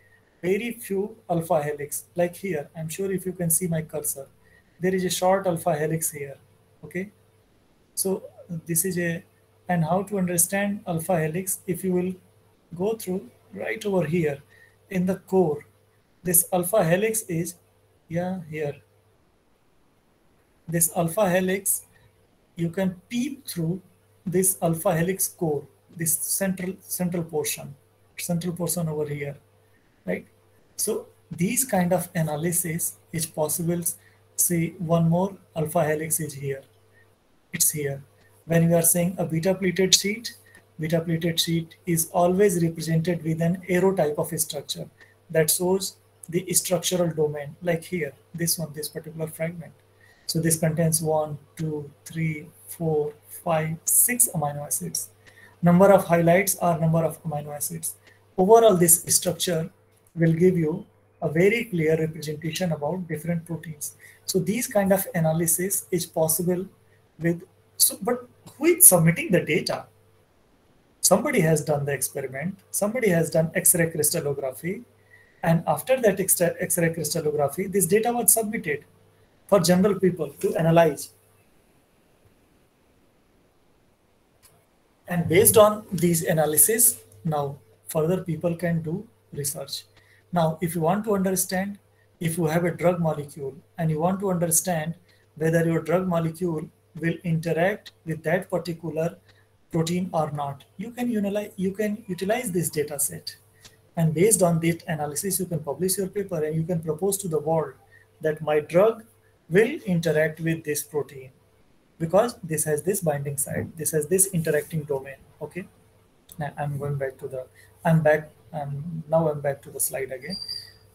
Very few alpha helix, like here. I'm sure if you can see my cursor, there is a short alpha helix here. Okay, so this is and how to understand alpha helix? If you will go through right over here in the core, this alpha helix is here. This alpha helix, you can peep through this alpha helix core, this central portion over here, right? So these kind of analysis is possible. See, one more alpha helix is here. It's here. When we are saying a beta pleated sheet is always represented with an arrow type of a structure that shows the structural domain, like here, this particular fragment. So this contains 1, 2, 3, 4, 5, 6 amino acids. Number of highlights are number of amino acids. Overall, this structure will give you a very clear representation about different proteins. So these kind of analysis is possible with, but who is submitting the data? Somebody has done the experiment, somebody has done X-ray crystallography, and after that X-ray crystallography, this data was submitted for general people to analyze. And based on these analysis, now further people can do research. Now, if you want to understand, if you have a drug molecule and you want to understand whether your drug molecule will interact with that particular protein or not, you can utilize this data set. And based on that analysis, you can publish your paper and you can propose to the world that my drug will interact with this protein because this has this binding site, this has this interacting domain. Okay. Now I'm going back to the, I'm back, now I'm back to the slide again.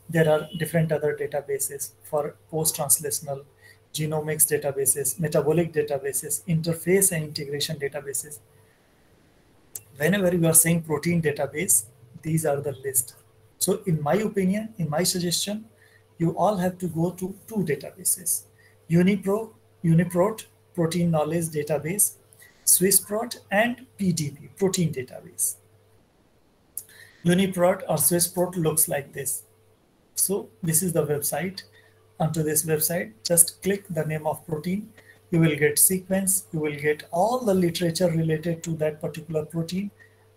There are different other databases for post-translational genomics databases, metabolic databases, interface and integration databases. Whenever you are saying protein database, these are the list. So in my opinion, in my suggestion, you all have to go to two databases: Uniprot, Protein Knowledge Database, Swissprot, and PDB, Protein Database. Uniprot or Swissprot looks like this. So this is the website. Onto this website, just click the name of protein. You will get sequence, you will get all the literature related to that particular protein.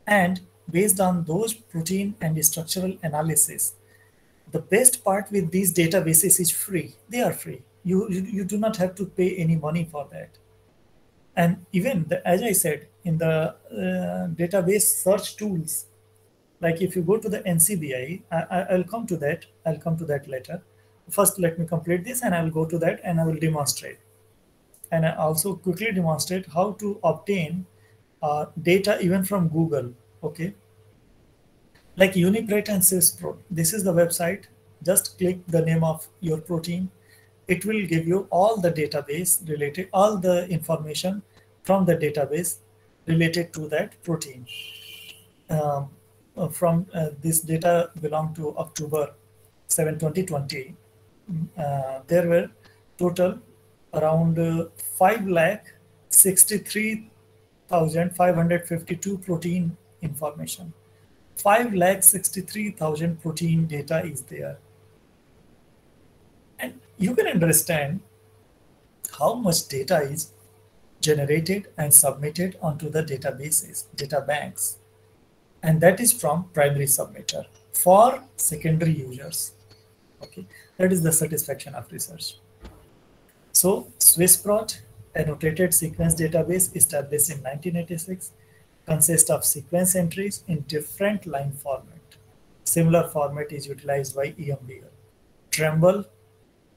And based on those protein and structural analysis, the best part with these databases is free. They are free. You do not have to pay any money for that. And even, as I said, in the database search tools, like if you go to the NCBI, I'll come to that. I'll come to that later. First, let me complete this and I'll go to that and I will demonstrate. And I also quickly demonstrate how to obtain data even from Google. Okay. Like Uniprot and Swissprot. This is the website. Just click the name of your protein. It will give you all the database related, all the information from the database related to that protein. From this data belong to October 7, 2020. There were total around 5,63,552 protein information. 5,63,000 protein data is there. And you can understand how much data is generated and submitted onto the databases, data banks. And that is from primary submitter for secondary users. Okay, that is the satisfaction of research. So Swissprot, annotated sequence database established in 1986, consists of sequence entries in different line format. Similar format is utilized by EMBL. Tremble,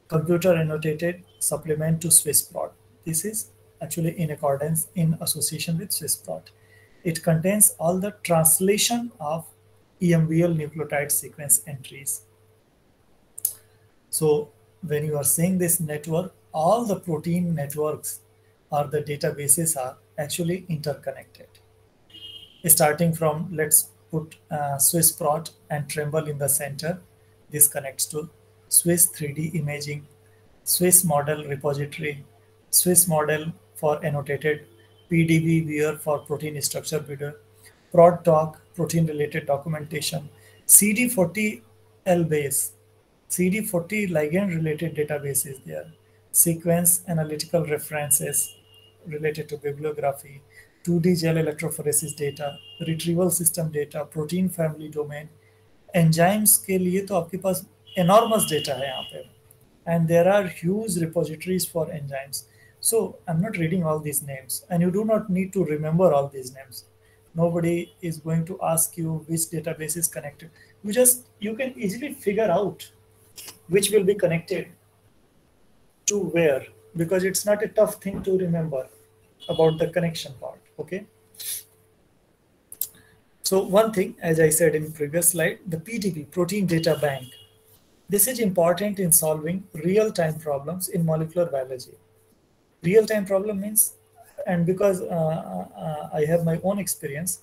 computer annotated supplement to Swissprot. This is actually in accordance, in association with Swissprot. It contains all the translation of EMBL nucleotide sequence entries. So when you are saying this network, all the protein networks or the databases are actually interconnected. Starting from, let's put Swissprot and Tremble in the center. This connects to Swiss 3D imaging, Swiss model repository, Swiss model for annotated, PDB viewer for protein structure builder, ProdDoc, protein related documentation, CD40 LBase, CD40 ligand related database is there, sequence analytical references related to bibliography, 2D gel electrophoresis data, retrieval system data, protein family domain, enzymes के लिए तो आपके पास enormous data है यहाँ पे, and there are huge repositories for enzymes. So I'm not reading all these names, and you do not need to remember all these names. Nobody is going to ask you which database is connected. You can easily figure out which will be connected to where, because it's not a tough thing to remember about the connection part. Okay. So one thing, as I said in previous slide, the PDB, Protein Data Bank. This is important in solving real-time problems in molecular biology. Real-time problem means, and because I have my own experience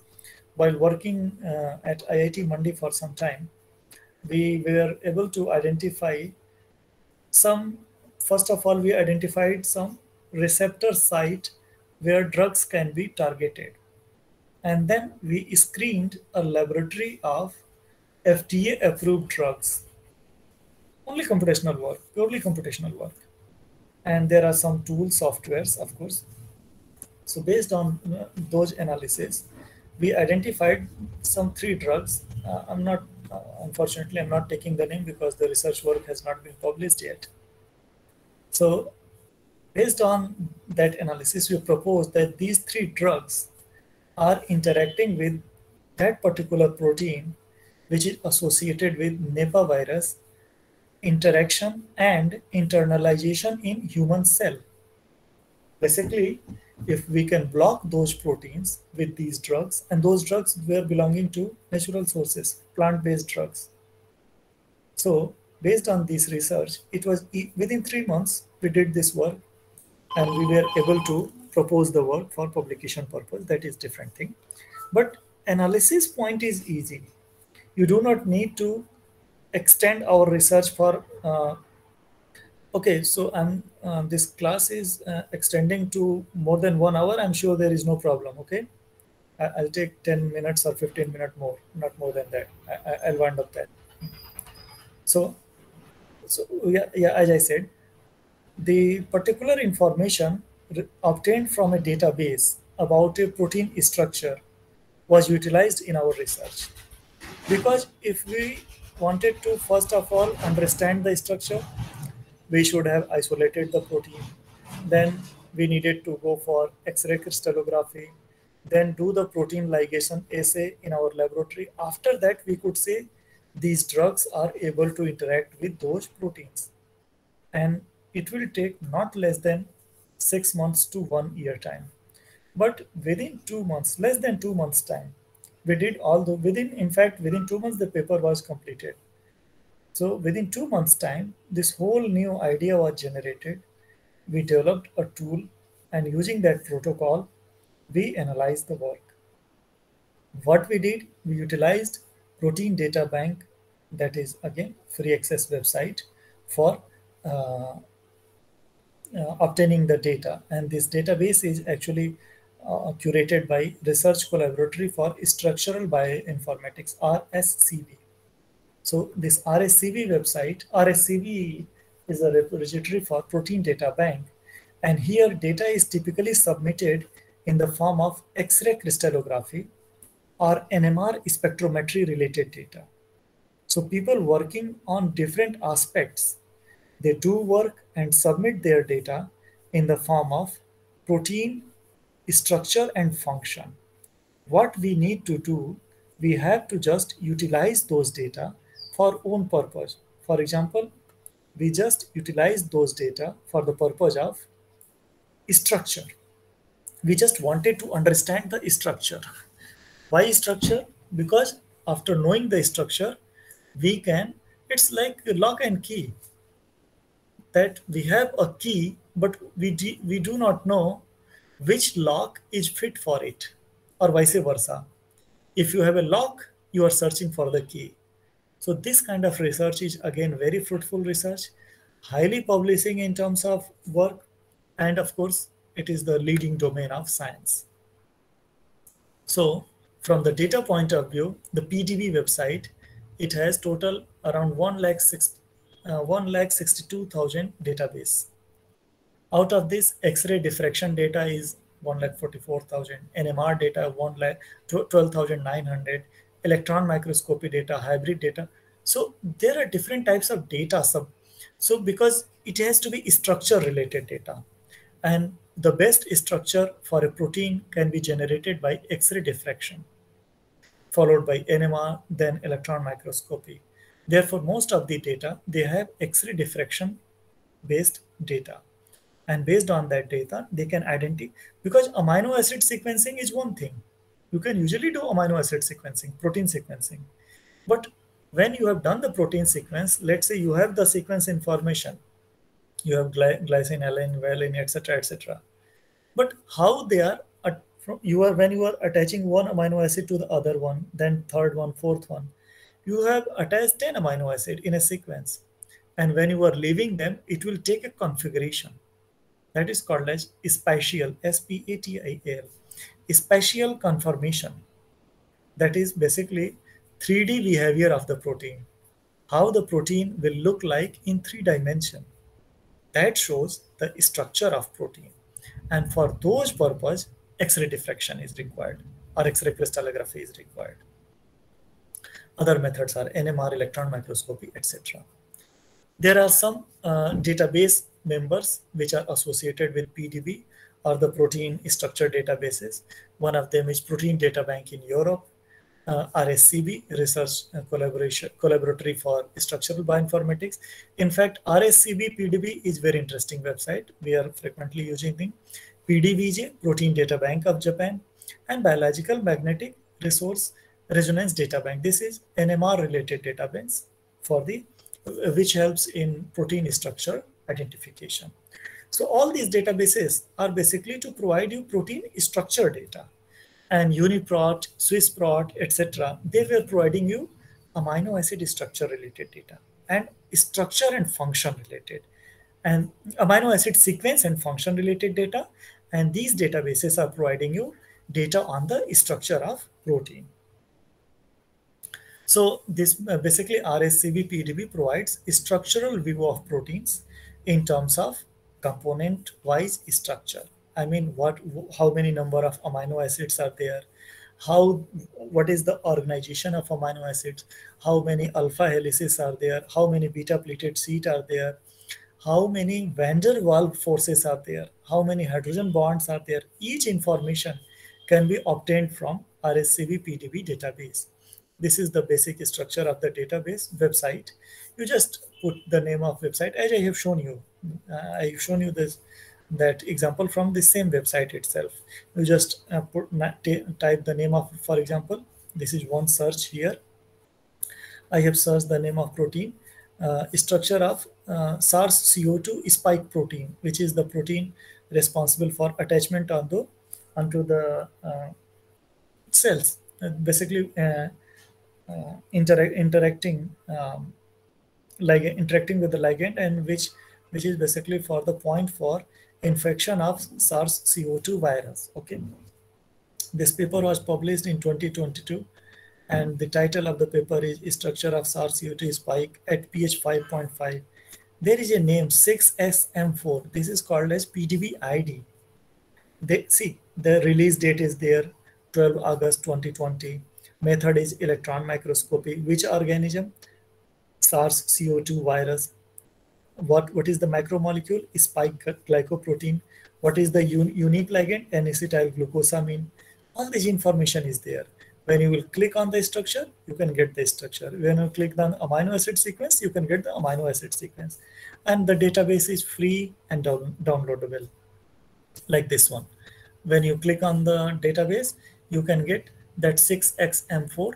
while working at IIT Mandi for some time, we were able to identify some, first of all, we identified some receptor site where drugs can be targeted. And then we screened a laboratory of FDA approved drugs. Only computational work, purely computational work. And there are some tools, softwares, of course. So based on those analysis, we identified some 3 drugs. Unfortunately, I'm not taking the name because the research work has not been published yet. So based on that analysis, we proposed that these 3 drugs are interacting with that particular protein which is associated with Nipah virus interaction and internalization in human cell. Basically, if we can block those proteins with these drugs, and those drugs were belonging to natural sources, plant-based drugs. So based on this research, it was within 3 months we did this work, and we were able to propose the work for publication purpose. That is different thing. But analysis point is easy. You do not need to extend our research for okay, so I'm this class is extending to more than 1 hour. I'm sure there is no problem. Okay, I'll take 10 minutes or 15 minutes more, not more than that. I'll wind up that. So, yeah, as I said, the particular information obtained from a database about a protein structure was utilized in our research. Because if we wanted to, first of all, understand the structure, we should have isolated the protein. Then we needed to go for X-ray crystallography, then do the protein ligation assay in our laboratory. After that, we could say these drugs are able to interact with those proteins. And it will take not less than 6 months to 1 year time. But within 2 months, less than 2 months time, we did all the within 2 months the paper was completed. So within 2 months time, this whole new idea was generated. We developed a tool, and using that protocol, we analyzed the work. What we did, we utilized Protein Data Bank, that is again free access website for obtaining the data. And this database is actually curated by Research Collaboratory for Structural Bioinformatics, RSCB. So this RSCB website, RSCB is a repository for Protein Data Bank. And here data is typically submitted in the form of X-ray crystallography or NMR spectrometry related data. So people working on different aspects, they do work and submit their data in the form of protein, structure, and function. What we need to do, we have to just utilize those data for own purpose. For example, we just utilize those data for the purpose of structure. We just wanted to understand the structure. Why structure? Because after knowing the structure, we can, it's like a lock and key, that we have a key, but we do not know which lock is fit for it, or vice versa. If you have a lock, you are searching for the key. So this kind of research is again very fruitful research, highly publishing in terms of work, and of course, it is the leading domain of science. So from the data point of view, the PDB website, it has total around 1,62,000 database. Out of this, X-ray diffraction data is 1,44,000, NMR data 12,900, electron microscopy data, hybrid data. So there are different types of data. So because it has to be structure related data, and the best structure for a protein can be generated by X-ray diffraction, followed by NMR, then electron microscopy. Therefore, most of the data, they have X-ray diffraction based data. And based on that data, they can identify, because amino acid sequencing is one thing. You can usually do amino acid sequencing, protein sequencing. But when you have done the protein sequence, let's say you have the sequence information, you have glycine, alanine, valine, etc., etc. But how they are, when you are attaching one amino acid to the other one, then third one, fourth one, you have attached 10 amino acid in a sequence. And when you are leaving them, it will take a configuration. That is called as spatial, SPATIAL, spatial conformation. That is basically 3D behavior of the protein, how the protein will look like in 3 dimensions. That shows the structure of protein. And for those purpose, X-ray diffraction is required, or X-ray crystallography is required. Other methods are NMR, electron microscopy, etc. There are some database members which are associated with PDB, or the protein structure databases. One of them is Protein Data Bank in Europe, RSCB, Research Collaboratory for Structural Bioinformatics. In fact, RSCB PDB is very interesting website. We are frequently using the PDBJ, Protein Data Bank of Japan, and Biological Magnetic Resource Resonance Data Bank. This is NMR related database for the which helps in protein structure identification. So all these databases are basically to provide you protein structure data. And UniProt, SwissProt, etc., they were providing you amino acid structure related data and structure and function related, and amino acid sequence and function related data. And these databases are providing you data on the structure of protein. So this basically RSCB PDB provides a structural view of proteins in terms of component-wise structure. I mean, how many number of amino acids are there? What is the organization of amino acids? How many alpha helices are there? How many beta pleated sheet are there? How many van der Waals forces are there? How many hydrogen bonds are there? Each information can be obtained from RSCB PDB database. This is the basic structure of the database website. You just put the name of website as I have shown you. I have shown you that example from the same website itself. You just type the name of, for example, this is one search here. I have searched the name of protein, structure of SARS-CoV-2 spike protein, which is the protein responsible for attachment onto the cells. Basically, interacting with the ligand, and which is basically for the point for infection of SARS-CoV-2 virus. Okay, this paper was published in 2022, and the title of the paper is Structure of SARS-CoV-2 Spike at pH 5.5. There is a name 6SM4. This is called as PDB ID. The release date is there, 12 August 2020. Method is electron microscopy. Which organism? SARS-CoV-2 virus. What is the macromolecule? Spike glycoprotein. What is the unique ligand? N-acetylglucosamine. All this information is there. When you will click on the structure, you can get the structure. When you click on amino acid sequence, you can get the amino acid sequence. And the database is free and downloadable, like this one. When you click on the database, you can get that 6XM4,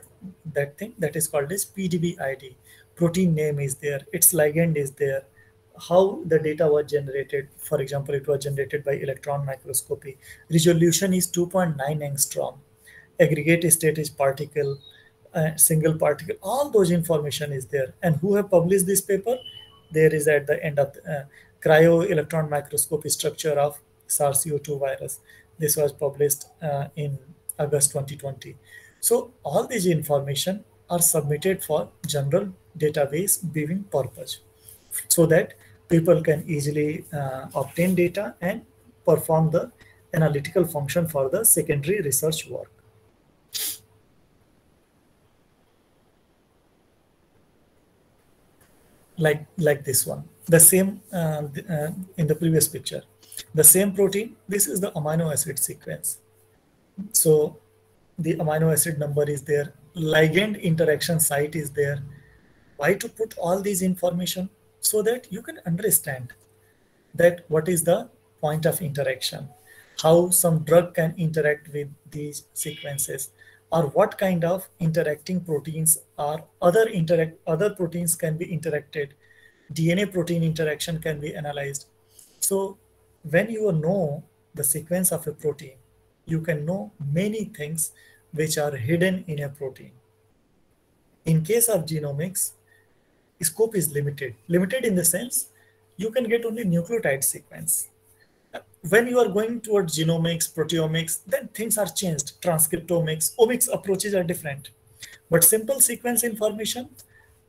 that thing that is called as PDB ID. Protein name is there, its ligand is there, how the data was generated. For example, it was generated by electron microscopy. Resolution is 2.9 angstrom. Aggregate state is particle, single particle. All those information is there. And who have published this paper? There is at the end of the cryo electron microscopy structure of SARS-CoV-2 virus. This was published in August 2020. So all these information are submitted for general database viewing purpose, so that people can easily obtain data and perform the analytical function for the secondary research work. Like this one, the same in the previous picture, the same protein. This is the amino acid sequence. So the amino acid number is there, ligand interaction site is there. Why to put all these information? So that you can understand that what is the point of interaction, how some drug can interact with these sequences, or what kind of interacting proteins or other proteins can be interacted. DNA protein interaction can be analyzed. So when you know the sequence of a protein, you can know many things which are hidden in a protein. In case of genomics, scope is limited. Limited in the sense you can get only nucleotide sequence. When you are going towards genomics, proteomics, then things are changed. Transcriptomics, omics approaches are different. But simple sequence information,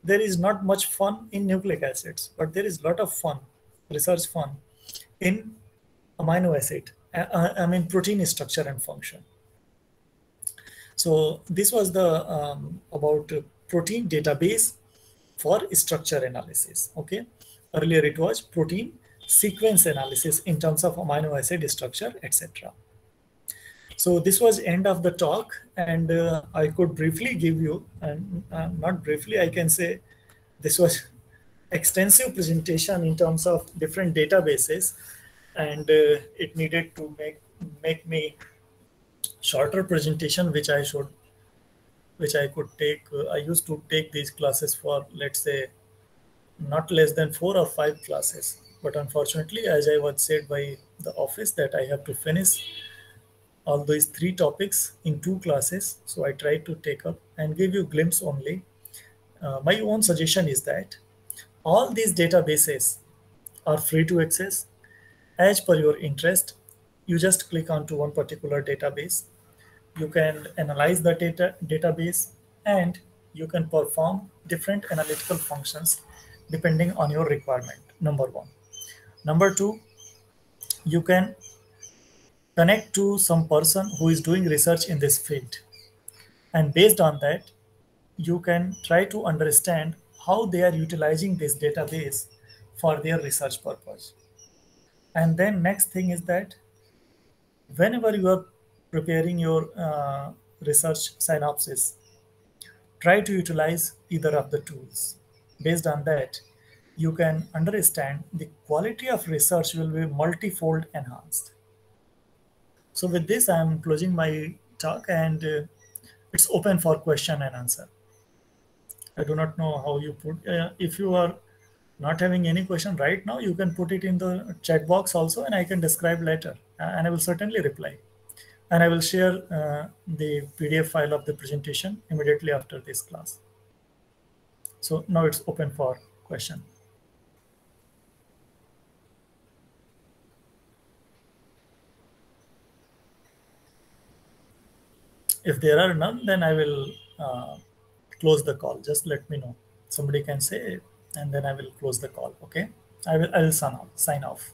there is not much fun in nucleic acids, but there is a lot of fun, research fun, in amino acid. I mean protein structure and function. So this was the about protein database for structure analysis. Okay, earlier it was protein sequence analysis in terms of amino acid structure, etc. So this was end of the talk, and I could briefly give you, and not briefly, I can say this was extensive presentation in terms of different databases, and it needed to make me shorter presentation, which I could take. I used to take these classes for, let's say, not less than 4 or 5 classes. But unfortunately, as I was said by the office that I have to finish all these 3 topics in 2 classes, so I tried to take up and give you glimpse only. My own suggestion is that all these databases are free to access as per your interest. You just click onto one particular database. You can analyze the database, and you can perform different analytical functions depending on your requirement. Number one. Number two, you can connect to some person who is doing research in this field. And based on that, you can try to understand how they are utilizing this database for their research purpose. And then next thing is that whenever you are preparing your research synopsis, try to utilize either of the tools. Based on that, you can understand the quality of research will be multifold enhanced. So with this, I'm closing my talk, and it's open for question and answer. I do not know how you put, if you are not having any question right now, you can put it in the chat box also, and I can describe later, and I will certainly reply. And I will share the PDF file of the presentation immediately after this class. So now it's open for question. If there are none, then I will close the call. Just let me know. Somebody can say, and then I will close the call. Okay, I will sign off.